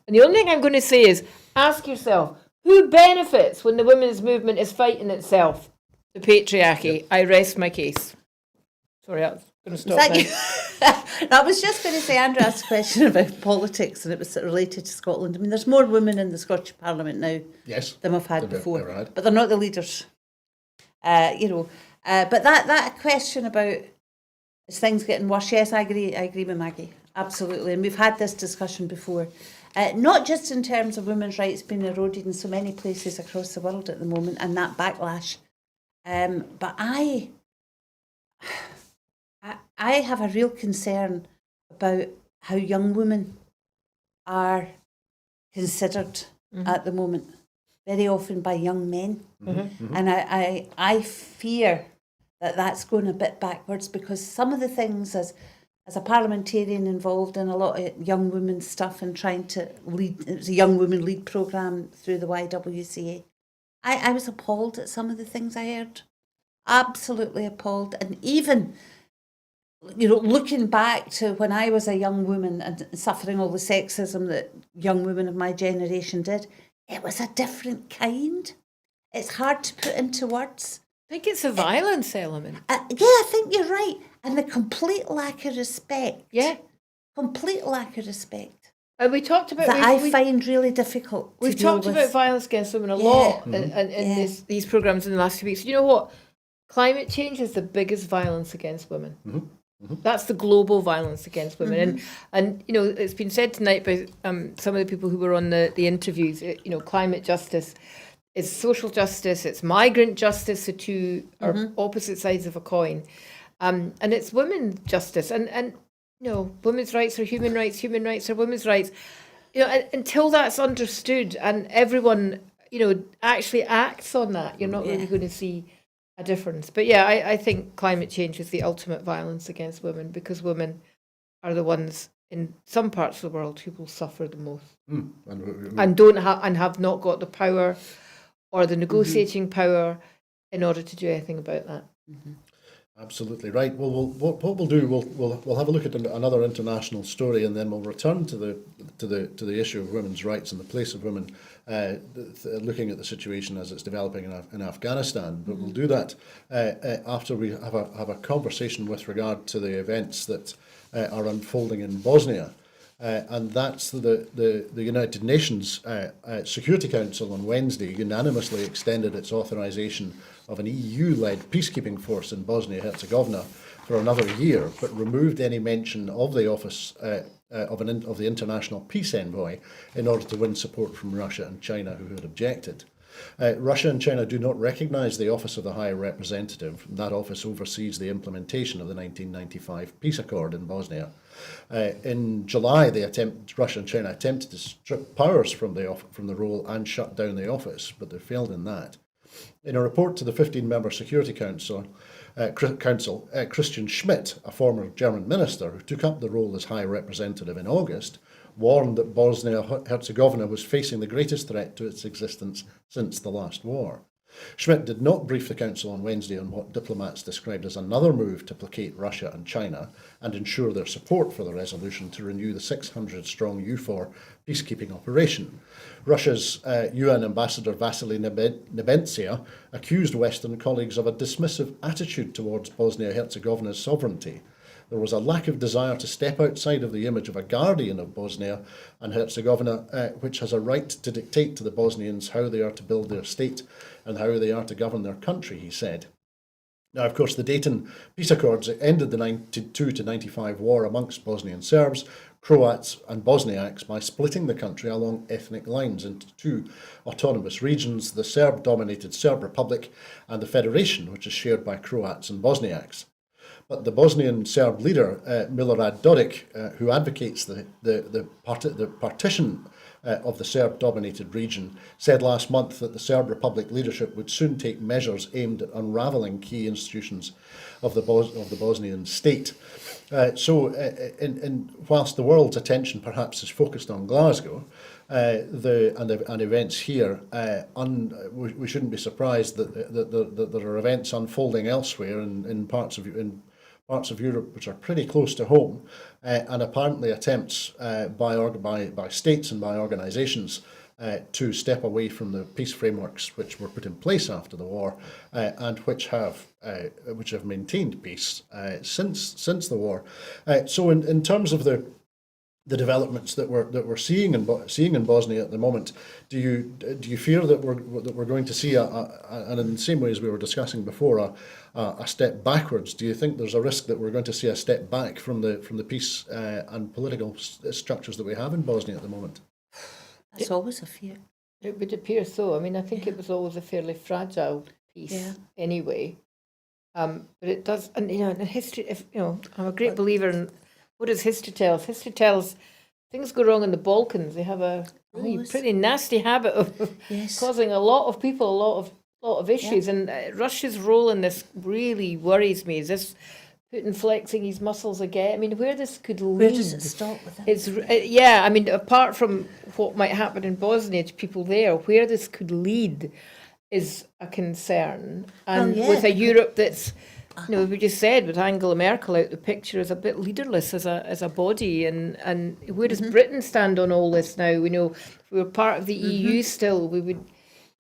And the only thing I'm going to say is ask yourself, who benefits when the women's movement is fighting itself? The patriarchy. I rest my case. Sorry, I was going to stop Thank now. you. No, I was just going to say, Andrew asked a question about politics, and it was related to Scotland. I mean, there's more women in the Scottish Parliament now Yes. than we've had Than we before, ever had. but they're not the leaders. You know, but that question about is things getting worse? Yes, I agree with Maggie, absolutely, and we've had this discussion before. Not just in terms of women's rights being eroded in so many places across the world at the moment, and that backlash, but I have a real concern about how young women are considered at the moment, very often by young men. And I fear that that's going a bit backwards, because some of the things as a parliamentarian involved in a lot of young women's stuff and trying to lead, it was a young women lead programme through the YWCA, I was appalled at some of the things I heard. Absolutely appalled. And even, you know, looking back to when I was a young woman and suffering all the sexism that young women of my generation did, it was a different kind. It's hard to put into words. I think it's a violence element. Yeah, I think you're right. And the complete lack of respect. Yeah. Complete lack of respect. And we talked about That I find really difficult. We've to deal talked with. about violence against women a Yeah. lot in these programmes in the last few weeks. You know what? Climate change is the biggest violence against women. That's the global violence against women. And you know, it's been said tonight by some of the people who were on the interviews, you know, climate justice is social justice, it's migrant justice, the two are opposite sides of a coin. And it's women justice. And you know, women's rights are human rights are women's rights. You know, until that's understood and everyone, you know, actually acts on that, you're not really going to see a difference. But yeah, I think climate change is the ultimate violence against women, because women are the ones in some parts of the world who will suffer the most and don't have and have not got the power or the negotiating power in order to do anything about that. Absolutely right. Well, what we'll do, we'll have a look at another international story, and then we'll return to the issue of women's rights and the place of women, looking at the situation as it's developing in Afghanistan. But we'll do that after we have a conversation with regard to the events that are unfolding in Bosnia. And that's the United Nations Security Council on Wednesday unanimously extended its authorisation of an EU-led peacekeeping force in Bosnia-Herzegovina for another year, but removed any mention of the office of the International Peace Envoy in order to win support from Russia and China, who had objected. Russia and China do not recognise the Office of the High Representative. That office oversees the implementation of the 1995 peace accord in Bosnia. In July, Russia and China attempted to strip powers from the role and shut down the office, but they failed in that. In a report to the 15-member Security Council, Christian Schmidt, a former German minister who took up the role as High Representative in August, warned that Bosnia-Herzegovina was facing the greatest threat to its existence since the last war. Schmidt did not brief the Council on Wednesday on what diplomats described as another move to placate Russia and China and ensure their support for the resolution to renew the 600-strong EUFOR peacekeeping operation. Russia's UN ambassador Vasily Nebenzia accused Western colleagues of a dismissive attitude towards Bosnia-Herzegovina's sovereignty. There was a lack of desire to step outside of the image of a guardian of Bosnia and Herzegovina, which has a right to dictate to the Bosnians how they are to build their state and how they are to govern their country, he said. Now, of course, the Dayton Peace Accords ended the 92 to 95 war amongst Bosnian Serbs, Croats and Bosniaks by splitting the country along ethnic lines into two autonomous regions, the Serb-dominated Serb Republic and the Federation, which is shared by Croats and Bosniaks. But the Bosnian Serb leader, Milorad Dodik, who advocates the partition, of the Serb-dominated region, said last month that the Serb Republic leadership would soon take measures aimed at unravelling key institutions of the Bosnian state. Whilst the world's attention perhaps is focused on Glasgow, and events here, we shouldn't be surprised that there are events unfolding elsewhere in parts of Europe which are pretty close to home, and apparently attempts by states and by organisations to step away from the peace frameworks which were put in place after the war, and which have maintained peace since the war. So in terms of the developments that we're seeing in Bosnia at the moment, do you fear that we're going to see and in the same way as we were discussing before, a step backwards? Do you think there's a risk that we're going to see a step back from the peace and political structures that we have in Bosnia at the moment? That's always a fear. It would appear so. I mean, I think it was always a fairly fragile piece anyway. But it does, and in history, I'm a great believer in what does history tells. History tells things go wrong in the Balkans. They have a pretty nasty habit of causing a lot of people a lot of issues. And Russia's role in this really worries me. Is this Putin flexing his muscles again? I mean, where this could lead? Where does it stop with that? It's I mean, apart from what might happen in Bosnia to people there, where this could lead is a concern. And with a Europe that's, we just said with Angela Merkel out the picture is a bit leaderless as a body, and where does Britain stand on all this now? We know if we were part of the EU still, we would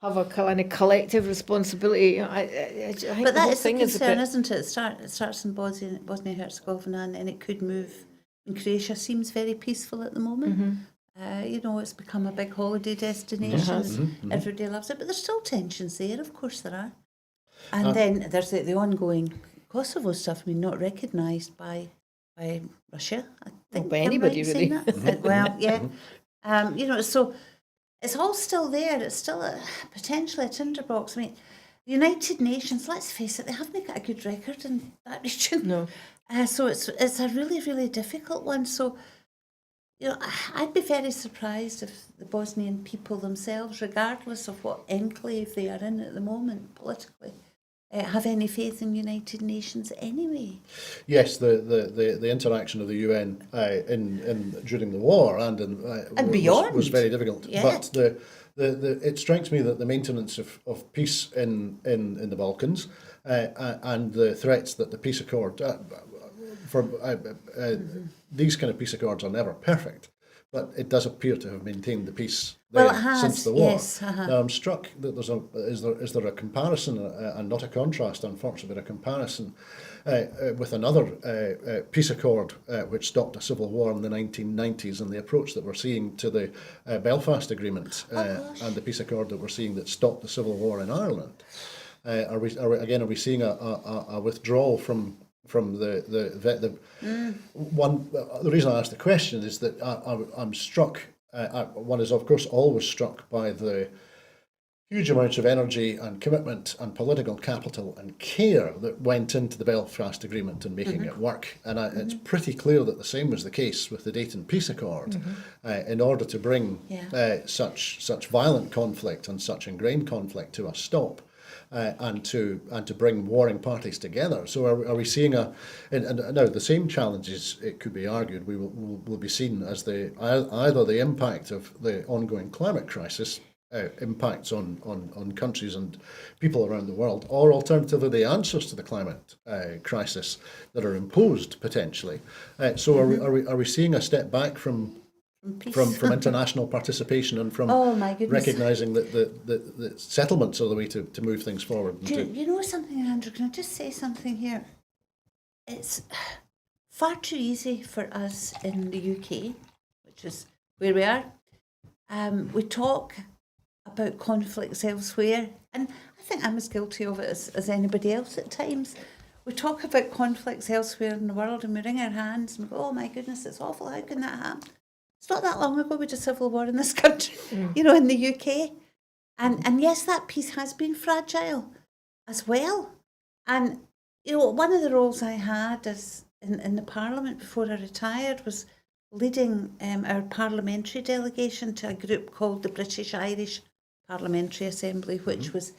have a kind of collective responsibility. I think but that the is thing the concern, is isn't it? It starts in Bosnia-Herzegovina, and then it could move. And Croatia seems very peaceful at the moment. It's become a big holiday destination. Everybody loves it, but there's still tensions there. Of course there are. And then there's the ongoing Kosovo stuff. I mean, not recognised by Russia. I think by anybody really. So it's all still there. It's still potentially a tinderbox. I mean, the United Nations, let's face it, they haven't got a good record in that region. No. So it's a really, really difficult one. So, I'd be very surprised if the Bosnian people themselves, regardless of what enclave they are in at the moment politically, have any faith in United Nations anyway. Yes, the interaction of the UN in during the war and beyond was very difficult. Yeah. But it strikes me that the maintenance of peace in the Balkans and the threats that the peace accord these kind of peace accords are never perfect, but it does appear to have maintained the peace since the war. Yes, Now I'm struck that is there a comparison and not a contrast, unfortunately, but a comparison with another peace accord which stopped a civil war in the 1990s, and the approach that we're seeing to the Belfast Agreement and the peace accord that we're seeing that stopped the civil war in Ireland. Are we seeing a withdrawal from the one? The reason I asked the question is that I'm struck. One is of course always struck by the huge amounts of energy and commitment and political capital and care that went into the Belfast Agreement and making it work. And it's pretty clear that the same was the case with the Dayton Peace Accord. In order to bring such violent conflict and such ingrained conflict to a stop. And to bring warring parties together. So are we seeing and now the same challenges, it could be argued, will be seen as either the impact of the ongoing climate crisis impacts on countries and people around the world, or alternatively the answers to the climate crisis that are imposed potentially. So are we seeing a step back from international participation and from recognising that the settlements are the way to move things forward? Do you know something, Andrew? Can I just say something here? It's far too easy for us in the UK, which is where we are. We talk about conflicts elsewhere, and I think I'm as guilty of it as anybody else at times. We talk about conflicts elsewhere in the world and we wring our hands and we go, oh my goodness, it's awful, how can that happen? It's not that long ago we had a civil war in this country, in the UK. And yes, that peace has been fragile as well. And, one of the roles I had as in the Parliament before I retired was leading our parliamentary delegation to a group called the British Irish Parliamentary Assembly, which was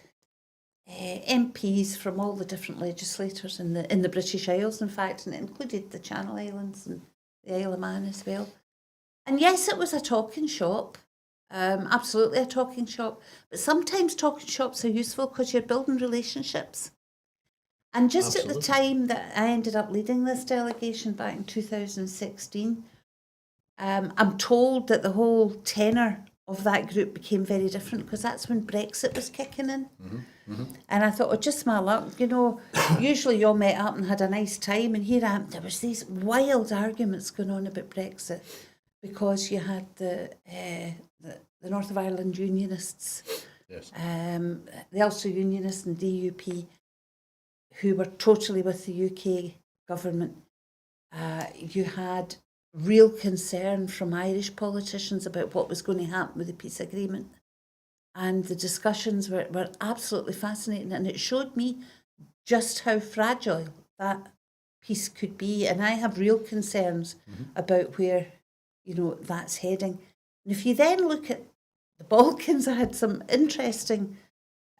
MPs from all the different legislators in the British Isles, in fact, and it included the Channel Islands and the Isle of Man as well. And yes, it was a talking shop, absolutely a talking shop, but sometimes talking shops are useful because you're building relationships. And just at the time that I ended up leading this delegation back in 2016, I'm told that the whole tenor of that group became very different because that's when Brexit was kicking in. And I thought, oh, just my luck, usually you all met up and had a nice time, and here there was these wild arguments going on about Brexit because you had the North of Ireland Unionists, Yes. the Ulster Unionists and DUP, who were totally with the UK government. You had real concern from Irish politicians about what was going to happen with the peace agreement. And the discussions were absolutely fascinating, and it showed me just how fragile that peace could be. And I have real concerns about where, that's heading. And if you then look at the Balkans, I had some interesting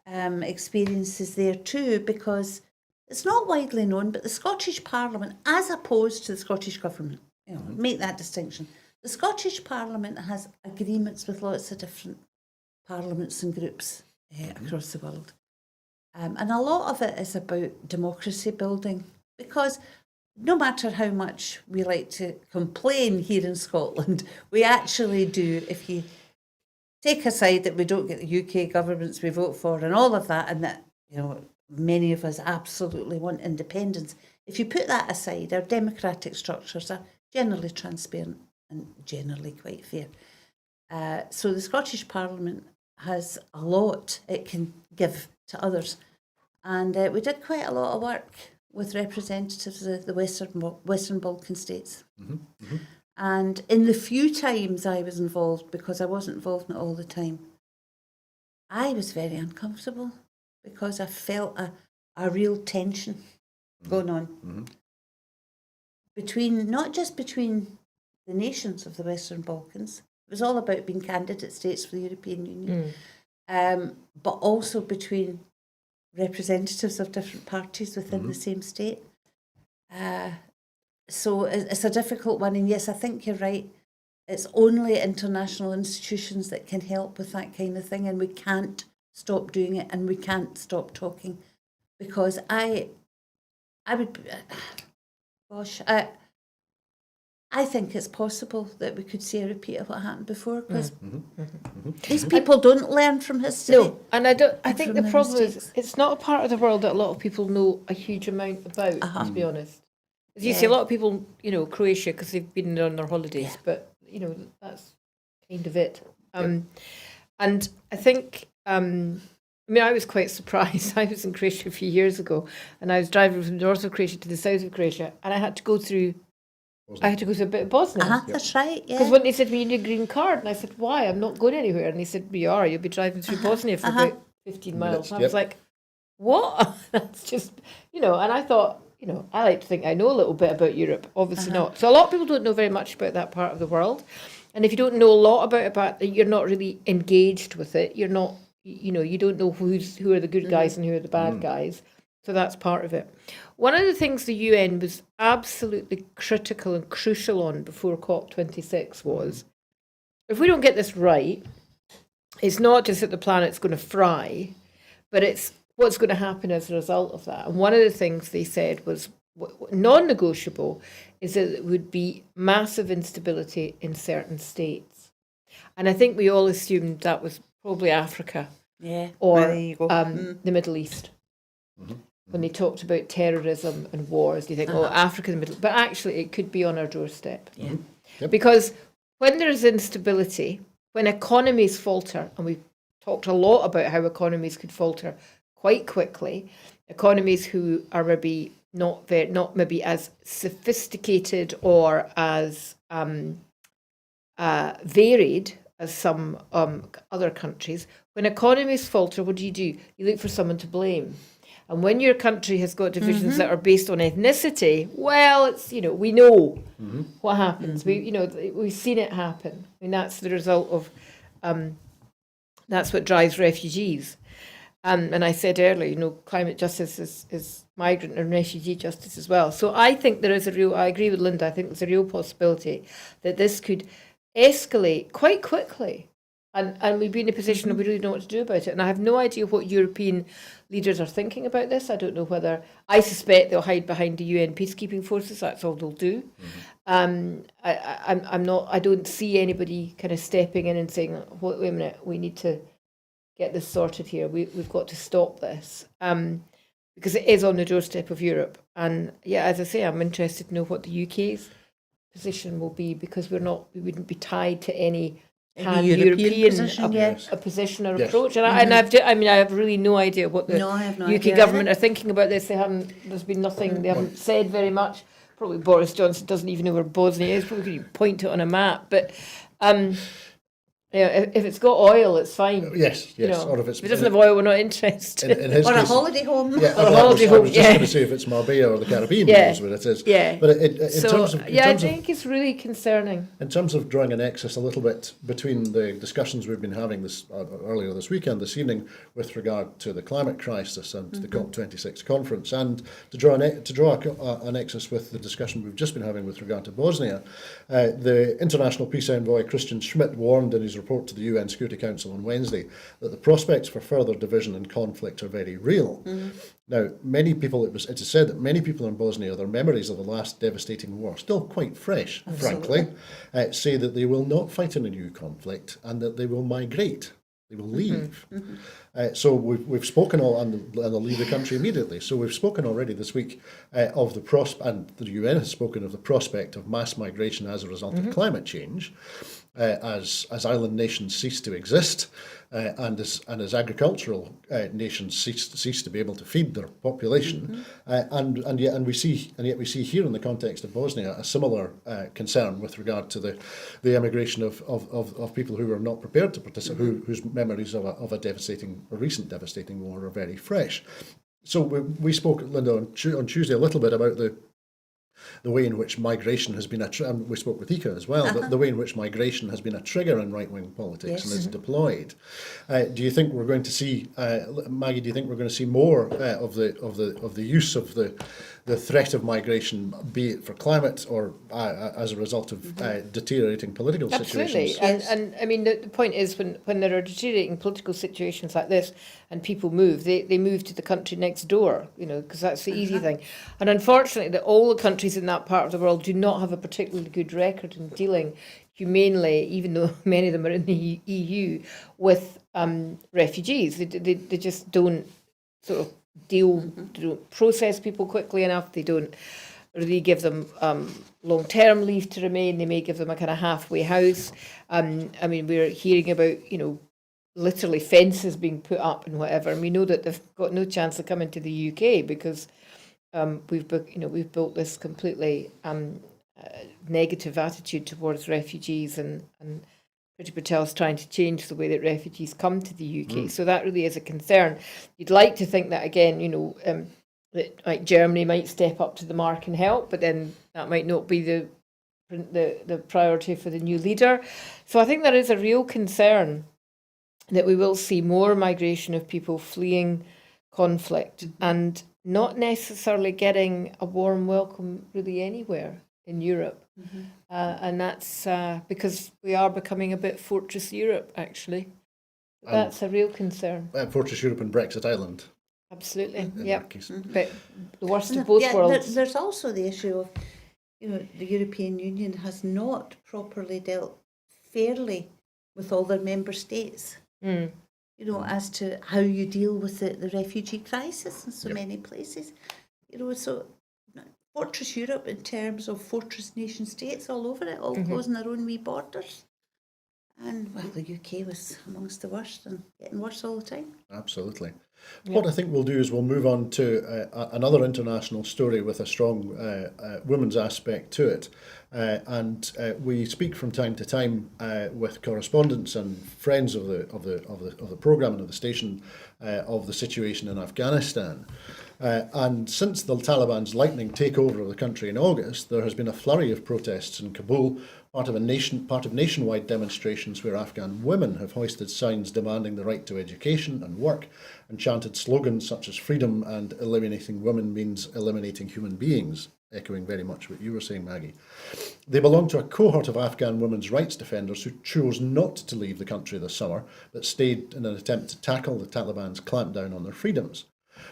experiences there too, because it's not widely known, but the Scottish Parliament, as opposed to the Scottish Government, make that distinction. The Scottish Parliament has agreements with lots of different parliaments and groups across the world. And a lot of it is about democracy building, because no matter how much we like to complain here in Scotland, we actually do, if you take aside that we don't get the UK governments we vote for and all of that, and that, many of us absolutely want independence. If you put that aside, our democratic structures are generally transparent and generally quite fair. So the Scottish Parliament has a lot it can give to others. And we did quite a lot of work with representatives of the Western Balkan states. And in the few times I was involved, because I wasn't involved in it all the time, I was very uncomfortable because I felt a real tension going on not just between the nations of the Western Balkans. It was all about being candidate states for the European Union, but also between representatives of different parties within the same state. So it's a difficult one, and yes, I think you're right. It's only international institutions that can help with that kind of thing, and we can't stop doing it, and we can't stop talking, because I think it's possible that we could see a repeat of what happened before, because these people don't learn from history. No, and I think the problem is it's not a part of the world that a lot of people know a huge amount about, to be honest. As you see, a lot of people, Croatia, because they've been on their holidays, but, that's kind of it. And I think, I was quite surprised. I was in Croatia a few years ago, and I was driving from the north of Croatia to the south of Croatia, and I had to go through a bit of Bosnia. That's right, yeah. Because when they said, we need a green card, and I said, why? I'm not going anywhere. And they said, you'll be driving through Bosnia for about 15 miles. And I was like, what? That's just, and I thought, I like to think I know a little bit about Europe, obviously not. So a lot of people don't know very much about that part of the world. And if you don't know a lot about it, you're not really engaged with it. You're not, you don't know who are the good guys and who are the bad guys. So that's part of it. One of the things the UN was absolutely critical and crucial on before COP26 was, if we don't get this right, it's not just that the planet's going to fry, but it's what's going to happen as a result of that. And one of the things they said was non-negotiable is that it would be massive instability in certain states. And I think we all assumed that was probably Africa or the Middle East. When they talked about terrorism and wars, you think, Africa, the Middle East. But actually, it could be on our doorstep. Because when there's instability, when economies falter, and we've talked a lot about how economies could falter quite quickly, economies who are maybe not maybe as sophisticated or as varied as some other countries. When economies falter, what do? You look for someone to blame. And when your country has got divisions that are based on ethnicity, well, it's, we know what happens. We've seen it happen. I mean, that's the result of, that's what drives refugees. And I said earlier, climate justice is migrant and refugee justice as well. So I think there is I agree with Linda, I think there's a real possibility that this could escalate quite quickly. And we'd be in a position where we really don't know what to do about it. And I have no idea what European leaders are thinking about this. I don't know whether, I suspect they'll hide behind the UN peacekeeping forces. That's all they'll do. I don't see anybody kind of stepping in and saying, wait a minute, we need to get this sorted here. We've got to stop this. Because it is on the doorstep of Europe. And yeah, as I say, I'm interested to know what the UK's position will be, because we wouldn't be tied to any European position or approach. And I have really no idea what the UK government are thinking about this. There's been nothing, they haven't said very much. Probably Boris Johnson doesn't even know where Bosnia is, probably couldn't point to it on a map. But if it's got oil, it's fine. Yes. Or if it doesn't have oil, we're not interested. In his or case, a holiday home. Yeah, I was just going to say if it's Marbella or the Caribbean, is where it is. Yeah. But I think it's really concerning. In terms of drawing a nexus a little bit between the discussions we've been having earlier this evening, with regard to the climate crisis and the COP26 conference, and to draw a nexus with the discussion we've just been having with regard to Bosnia, the International Peace Envoy Christian Schmidt warned in his report to the UN Security Council on Wednesday that the prospects for further division and conflict are very real. Now, many people, it is said that many people in Bosnia, their memories of the last devastating war, still quite fresh, frankly, say that they will not fight in a new conflict and that they will migrate. They will leave. So we've spoken and they'll leave the country immediately. So we've spoken already this week of the and the UN has spoken of the prospect of mass migration as a result of climate change, as island nations cease to exist, and as agricultural nations cease to be able to feed their population, and yet we see here in the context of Bosnia a similar concern with regard to the emigration of people who are not prepared to participate, whose memories of a recent devastating war are very fresh. So we spoke, Linda, on Tuesday a little bit about the way in which migration has been and we spoke with Ika as well, the way in which migration has been a trigger in right-wing politics and is deployed. Do you think we're going to see, Maggie? Do you think we're going to see more of the use of the threat of migration, be it for climate or as a result of deteriorating political situations? Absolutely, and I mean the point is when there are deteriorating political situations like this and people move, they move to the country next door, because that's the easy thing. And unfortunately, all the countries in that part of the world do not have a particularly good record in dealing humanely, even though many of them are in the EU, with refugees. They just don't sort of they don't process people quickly enough. They don't really give them long-term leave to remain. They may give them a kind of halfway house. I mean, we're hearing about, literally fences being put up and whatever, and we know that they've got no chance of coming to the UK because we've built this completely negative attitude towards refugees, and Priti Patel's trying to change the way that refugees come to the UK. So that really is a concern. You'd like to think that, again, that like Germany might step up to the mark and help, but then that might not be the priority for the new leader. So I think there is a real concern that we will see more migration of people fleeing conflict and not necessarily getting a warm welcome really anywhere in Europe. And that's because we are becoming a bit Fortress Europe, actually. That's a real concern. Fortress Europe and Brexit Island. Absolutely, yeah. But the worst of both worlds. There's also the issue of, the European Union has not properly dealt fairly with all their member states. As to how you deal with the refugee crisis in so many places. So Fortress Europe in terms of fortress nation states all over it, all closing their own wee borders. And, well, the UK was amongst the worst and getting worse all the time. Absolutely. What I think we'll do is we'll move on to another international story with a strong women's aspect to it. And we speak from time to time with correspondents and friends of the programme and of the station of the situation in Afghanistan. And since the Taliban's lightning takeover of the country in August, there has been a flurry of protests in Kabul, part of nationwide demonstrations where Afghan women have hoisted signs demanding the right to education and work, and chanted slogans such as freedom and eliminating women means eliminating human beings, echoing very much what you were saying, Maggie. They belong to a cohort of Afghan women's rights defenders who chose not to leave the country this summer, but stayed in an attempt to tackle the Taliban's clampdown on their freedoms.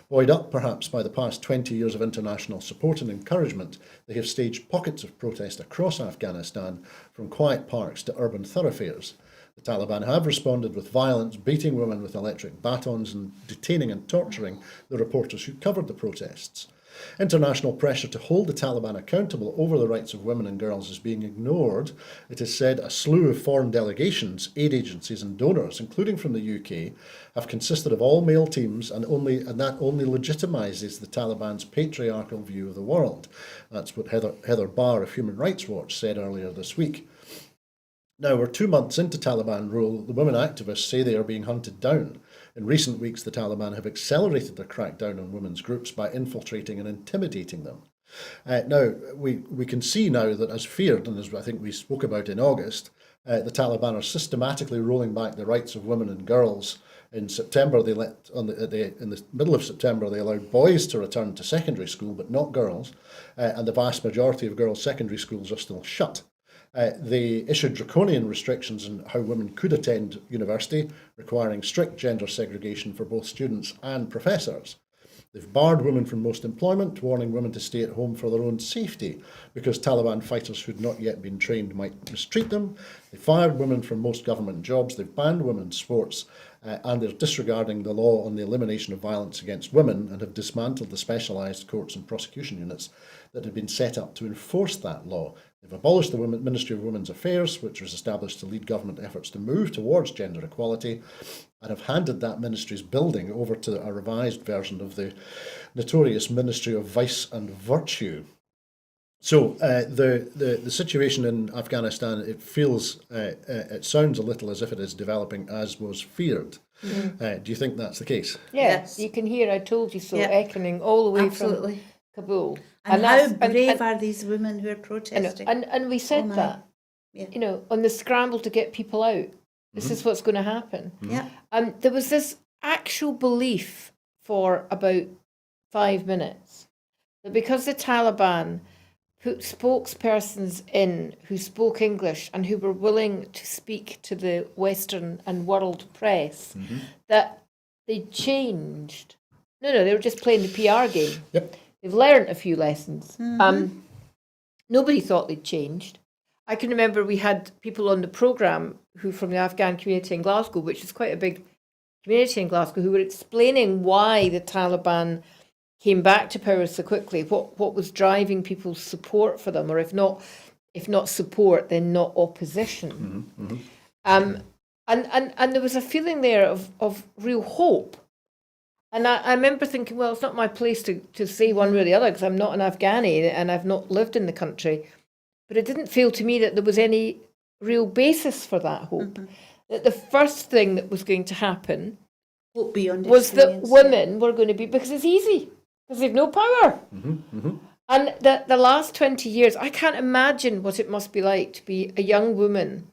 Buoyed up perhaps by the past 20 years of international support and encouragement, they have staged pockets of protest across Afghanistan, from quiet parks to urban thoroughfares. The Taliban have responded with violence, beating women with electric batons and detaining and torturing the reporters who covered the protests. International pressure to hold the Taliban accountable over the rights of women and girls is being ignored. It is said a slew of foreign delegations, aid agencies and donors, including from the UK, have consisted of all male teams, and that only legitimises the Taliban's patriarchal view of the world. That's what Heather Barr of Human Rights Watch said earlier this week. Now, we're 2 months into Taliban rule. The women activists say they are being hunted down. In recent weeks, the Taliban have accelerated their crackdown on women's groups by infiltrating and intimidating them. Now, we can see now that, as feared, and as I think we spoke about in August, the Taliban are systematically rolling back the rights of women and girls. In September, in the middle of September, they allowed boys to return to secondary school, but not girls, and the vast majority of girls' secondary schools are still shut. They issued draconian restrictions on how women could attend university, requiring strict gender segregation for both students and professors. They've barred women from most employment, warning women to stay at home for their own safety, because Taliban fighters who'd not yet been trained might mistreat them. They fired women from most government jobs. They've banned women's sports, and they're disregarding the law on the elimination of violence against women, and have dismantled the specialised courts and prosecution units that had been set up to enforce that law. They've abolished the Ministry of Women's Affairs, which was established to lead government efforts to move towards gender equality, and have handed that ministry's building over to a revised version of the notorious Ministry of Vice and Virtue. So the situation in Afghanistan, it feels, it sounds a little as if it is developing as was feared. Do you think that's the case? Yes, you can hear "I told you so" echoing all the way Absolutely. from Kabul. And how brave are these women who are protesting? And we said that, you know, on the scramble to get people out. This is what's going to happen. Yeah. There was this actual belief for about 5 minutes that because the Taliban put spokespersons in who spoke English and who were willing to speak to the Western and world press, that they changed. No, they were just playing the PR game. Yep. They've learned a few lessons. Nobody thought they'd changed. I can remember we had people on the programme who from the Afghan community in Glasgow, which is quite a big community in Glasgow, who were explaining why the Taliban came back to power so quickly, what was driving people's support for them, or if not support, then not opposition. And there was a feeling there of real hope. And I remember thinking, well, it's not my place to say one way or the other, because I'm not an Afghani and I've not lived in the country. But it didn't feel to me that there was any real basis for that hope. That the first thing that was going to happen was that women were going to be, because it's easy, because they've no power. And that the last 20 years, I can't imagine what it must be like to be a young woman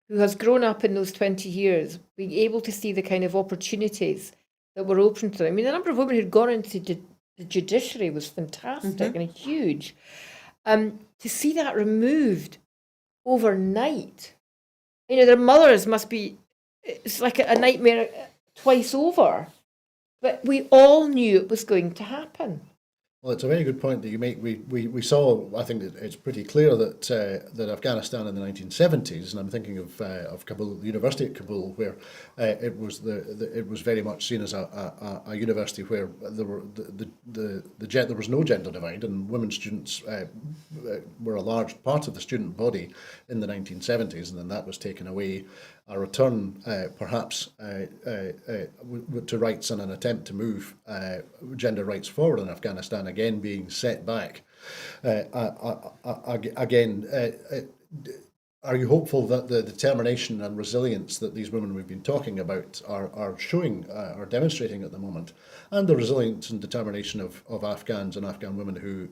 who has grown up in those 20 years, being able to see the kind of opportunities that were open to them. I mean, the number of women who'd gone into the judiciary was fantastic and huge. To see that removed overnight, you know, their mothers must be, it's like a nightmare twice over. But we all knew it was going to happen. Well, it's a very good point that you make. We saw, I think that it's pretty clear that that Afghanistan in the 1970s, and I'm thinking of Kabul, the University at Kabul, where it was it was very much seen as a university where there was no gender divide, and women students were a large part of the student body in the 1970s, and then that was taken away. A return, perhaps, to rights and an attempt to move gender rights forward in Afghanistan, again being set back. Again, are you hopeful that the determination and resilience that these women we've been talking about are showing, are demonstrating at the moment, and the resilience and determination of Afghans and Afghan women who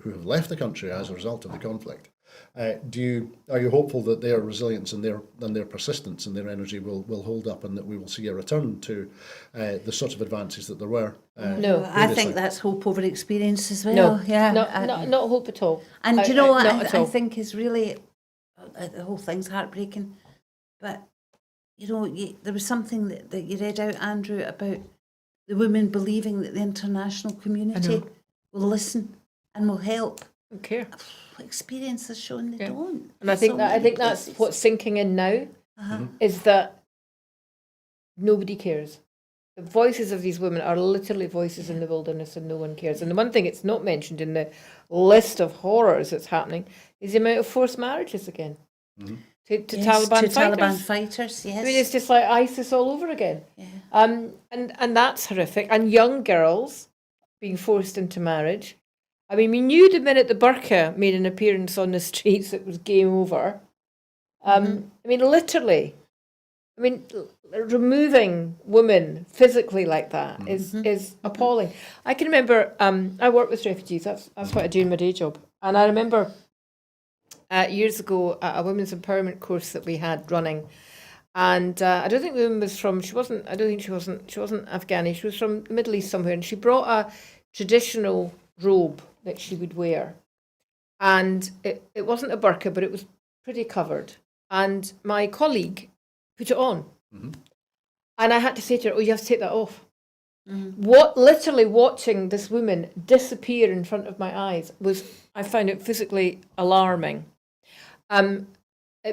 have left the country as a result of the conflict? Are you hopeful that their resilience and their persistence and their energy will hold up, and that we will see a return to the sorts of advances that there were? No, I think that's hope over experience as well. No, yeah, not hope at all. And do you know what I I think is really the whole thing's heartbreaking. But you know, there was something that you read out, Andrew, about the women believing that the international community will listen and will help. Don't care. Experience has shown they don't. And I think that's what's sinking in now, is that nobody cares. The voices of these women are literally voices in the wilderness, and no one cares. And the one thing it's not mentioned in the list of horrors that's happening is the amount of forced marriages again. To Taliban fighters. Yes. I mean, it's just like ISIS all over again. Yeah. And that's horrific. And young girls being forced into marriage. I mean, we knew the minute the burqa made an appearance on the streets, it was game over. I mean, literally. I mean, removing women physically like that is appalling. I can remember, I work with refugees. That's what I do in my day job. And I remember years ago a women's empowerment course that we had running. And I don't think the woman was from, she wasn't Afghani. She was from the Middle East somewhere. And she brought a traditional robe that she would wear, and it wasn't a burqa, but it was pretty covered, and my colleague put it on, and I had to say to her, you have to take that off. What literally watching this woman disappear in front of my eyes I found it physically alarming,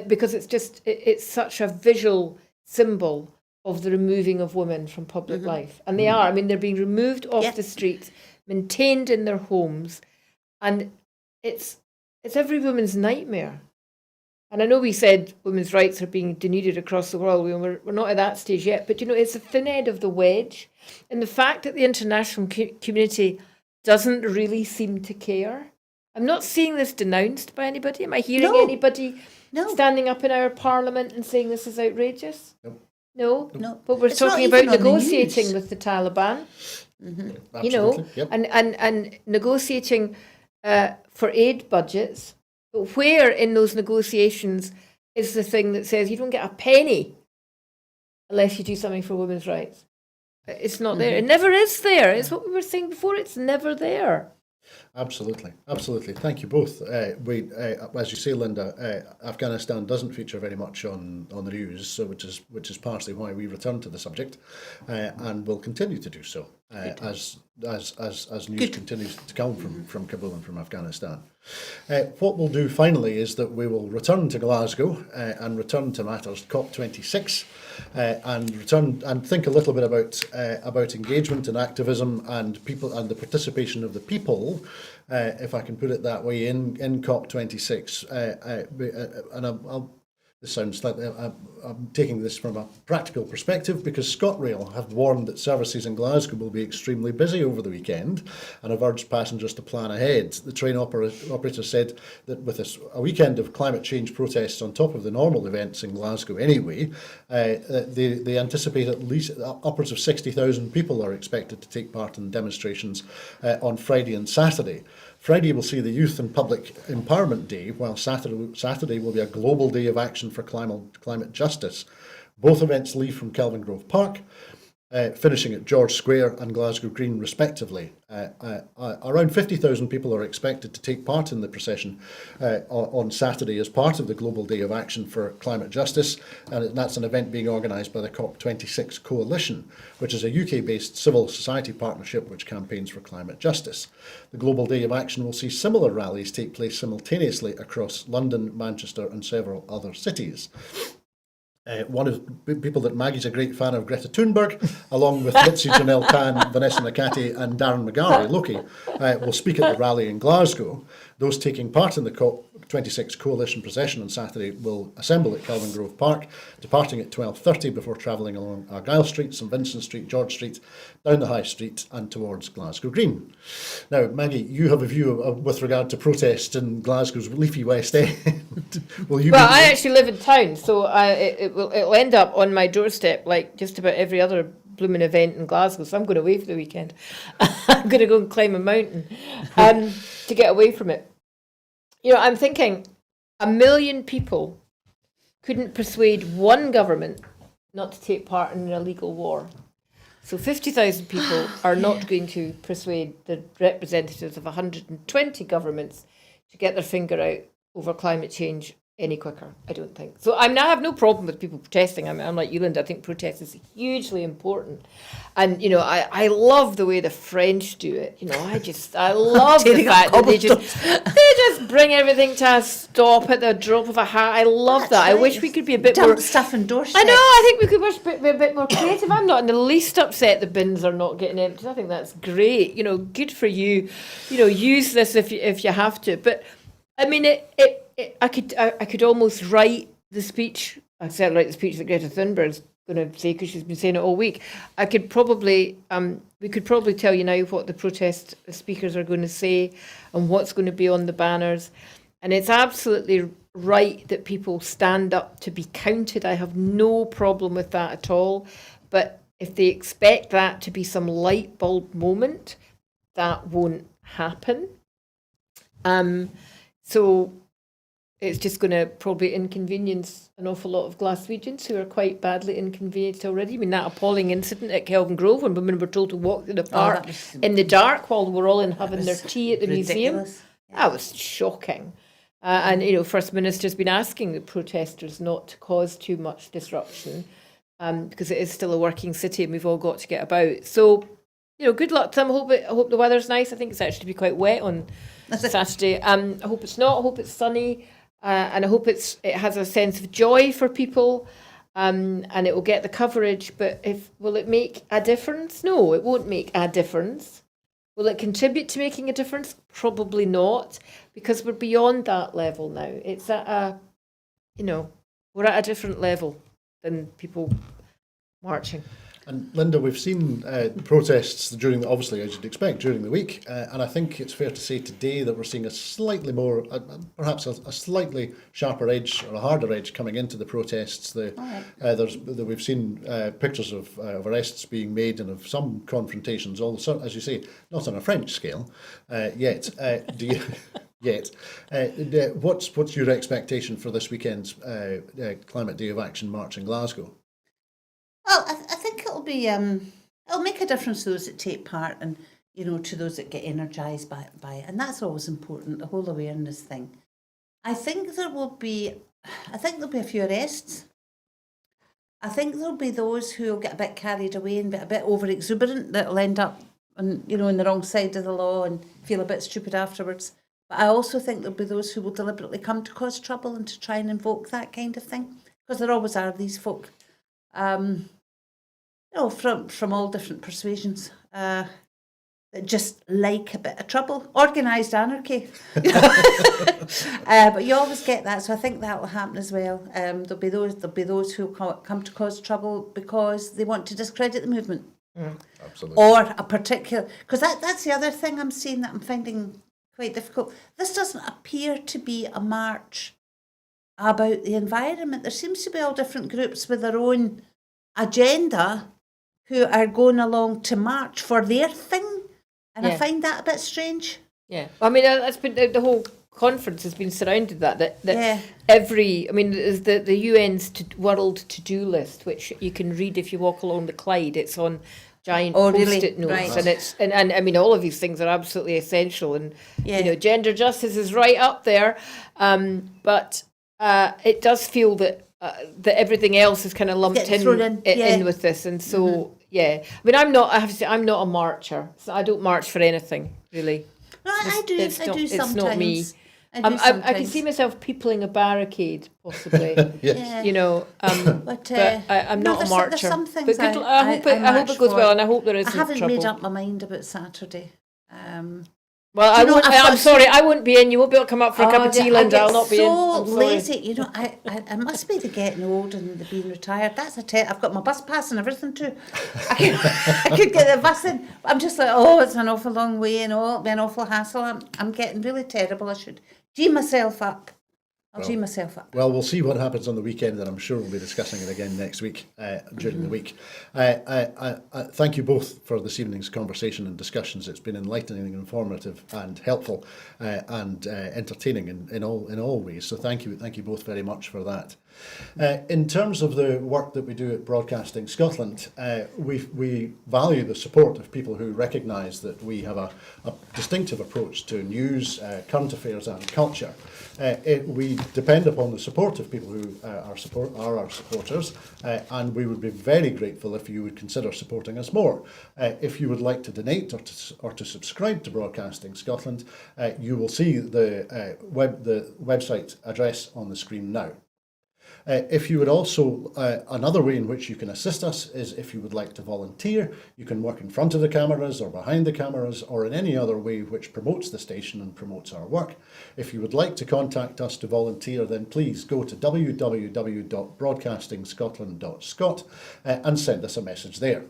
because it's such a visual symbol of the removing of women from public life, and they are. I mean, they're being removed off the streets, maintained in their homes, and it's every woman's nightmare. And I know we said women's rights are being denuded across the world. We're not at that stage yet, but it's a thin end of the wedge, and the fact that the international community doesn't really seem to care. I'm not seeing this denounced by anybody. Am I hearing anybody standing up in our parliament and saying this is outrageous? No. But we're talking about negotiating with the Taliban. And negotiating for aid budgets, but where in those negotiations is the thing that says you don't get a penny unless you do something for women's rights? It's not there. It never is there. It's what we were saying before. It's never there. Absolutely. Thank you both. As you say, Linda, Afghanistan doesn't feature very much on the news, so which is partially why we return to the subject, and will continue to do so as news continues to come from Kabul and from Afghanistan. What we'll do finally is that we will return to Glasgow and return to matters COP26, and think a little bit about engagement and activism and people and the participation of the people, if I can put it that way, in COP26. And this sounds slightly, I'm taking this from a practical perspective, because ScotRail have warned that services in Glasgow will be extremely busy over the weekend, and have urged passengers to plan ahead. The train operator said that with a weekend of climate change protests on top of the normal events in Glasgow anyway, they anticipate at least upwards of 60,000 people are expected to take part in demonstrations on Friday and Saturday. Friday will see the Youth and Public Empowerment Day, while Saturday will be a global day of action for climate justice. Both events leave from Kelvingrove Park. finishing at George Square and Glasgow Green respectively. Around 50,000 people are expected to take part in the procession on Saturday as part of the Global Day of Action for Climate Justice, and that's an event being organised by the COP26 Coalition, which is a UK-based civil society partnership which campaigns for climate justice. The Global Day of Action will see similar rallies take place simultaneously across London, Manchester and several other cities. One of the people that Maggie's a great fan of, Greta Thunberg, along with Mitzi Janelle Tan, Vanessa Nakati and Darren McGarry, Loki, will speak at the rally in Glasgow. Those taking part in the COP26 Coalition procession on Saturday will assemble at Kelvin Grove Park, departing at 12:30 before travelling along Argyle Street, St Vincent Street, George Street, down the High Street and towards Glasgow Green. Now, Maggie, you have a view with regard to protest in Glasgow's leafy West End. Will you? Well, I actually live in town, so it'll end up on my doorstep like just about every other blooming event in Glasgow. So I'm going away for the weekend. I'm going to go and climb a mountain to get away from it. You know, I'm thinking 1 million people couldn't persuade one government not to take part in an illegal war. So 50,000 people are not going to persuade the representatives of 120 governments to get their finger out over climate change any quicker, I don't think. So I have no problem with people protesting. I'm like you, Linda. I think protest is hugely important. And, you know, I love the way the French do it. You know, I love the fact that they just bring everything to a stop at the drop of a hat. I love that. I wish we could be a bit more... stuff and doorsteps. I know, I think we could be a bit more creative. I'm not in the least upset the bins are not getting emptied. I think that's great. You know, good for you. You know, use this if you have to. But, I mean, I could almost write the speech. I said write the speech that Greta Thunberg's going to say because she's been saying it all week. I could probably, we could probably tell you now what the protest speakers are going to say and what's going to be on the banners. And it's absolutely right that people stand up to be counted. I have no problem with that at all. But if they expect that to be some light bulb moment, that won't happen. So it's just going to probably inconvenience an awful lot of Glaswegians who are quite badly inconvenienced already. I mean, that appalling incident at Kelvin Grove when women were told to walk through the park in the dark while we're all in having their tea at the museum. That was shocking. And, you know, First Minister's been asking the protesters not to cause too much disruption because it is still a working city and we've all got to get about. So, you know, good luck to them. I hope the weather's nice. I think it's actually to be quite wet on Saturday. I hope it's not. I hope it's sunny. And I hope it has a sense of joy for people, and it will get the coverage. But will it make a difference? No, it won't make a difference. Will it contribute to making a difference? Probably not, because we're beyond that level now. It's at we're at a different level than people marching. And Linda, we've seen protests obviously, as you'd expect, during the week. And I think it's fair to say today that we're seeing a slightly more, perhaps a slightly sharper edge or a harder edge coming into the protests. We've seen pictures of arrests being made and of some confrontations, although, as you say, not on a French scale yet. What's your expectation for this weekend's Climate Day of Action march in Glasgow? Well, I think it'll be it'll make a difference to those that take part, and to those that get energised by it, and that's always important. The whole awareness thing. I think there'll be a few arrests. I think there'll be those who will get a bit carried away and a bit over exuberant that'll end up on in the wrong side of the law and feel a bit stupid afterwards. But I also think there'll be those who will deliberately come to cause trouble and to try and invoke that kind of thing, because there always are these folk. From all different persuasions, that just like a bit of trouble, organised anarchy. But you always get that, so I think that will happen as well. There'll be those who come to cause trouble because they want to discredit the movement, absolutely, or a particular. Because that's the other thing I'm seeing that I'm finding quite difficult. This doesn't appear to be a march about the environment. There seems to be all different groups with their own agenda who are going along to march for their thing, and I find that a bit strange. Yeah, I mean that's been the whole conference has been surrounded that Yeah. every, I mean, there's the UN's world to-do list, which you can read if you walk along the Clyde. It's on giant Oh, really? post-it notes, Right. and it's and I mean, all of these things are absolutely essential, and Yeah. you know, gender justice is right up there, but it does feel that everything else is kind of lumped Getting thrown in, yeah. in with this, and so yeah. I mean, I have to say, I'm not a marcher, so I don't march for anything really. No, I do. It's I not- do it's sometimes. not me. I do I can sometimes. see myself peopling a barricade, possibly. Yeah. You know, But, I'm no, not a there's marcher. some things but good, I I hope march it goes for. well, and I hope there I isn't haven't trouble. made up my mind about Saturday. Well, Do you know, I've I'm got sorry, I won't be in. You won't be able to come up for a cup of tea, Linda. I'll not be in. so I'm sorry. lazy. You know, I must be the getting old and the being retired. That's a I've got my bus pass and everything too. I could get the bus in. I'm just like, oh, it's an awful long way and it'll be an awful hassle. I'm getting really terrible. I should G myself up. I'll G myself up. Well, we'll see what happens on the weekend, and I'm sure we'll be discussing it again next week during the week. I thank you both for this evening's conversation and discussions. It's been enlightening, informative, and helpful, and entertaining in all ways. So thank you both very much for that. In terms of the work that we do at Broadcasting Scotland, we value the support of people who recognise that we have a distinctive approach to news, current affairs, and culture. We depend upon the support of people who are our supporters, and we would be very grateful if you would consider supporting us more. If you would like to donate or to subscribe to Broadcasting Scotland, you will see the website address on the screen now. If you would also, another way in which you can assist us is if you would like to volunteer. You can work in front of the cameras or behind the cameras or in any other way which promotes the station and promotes our work. If you would like to contact us to volunteer, then please go to www.broadcastingscotland.scot and send us a message there.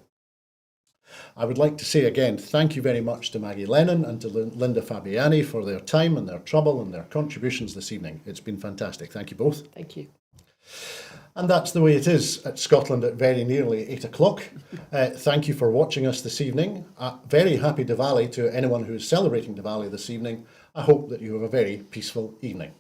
I would like to say again, thank you very much to Maggie Lennon and to Linda Fabiani for their time and their trouble and their contributions this evening. It's been fantastic. Thank you both. Thank you. And that's the way it is at Scotland at very nearly 8 o'clock. Thank you for watching us this evening. Very happy Diwali to anyone who is celebrating Diwali this evening. I hope that you have a very peaceful evening.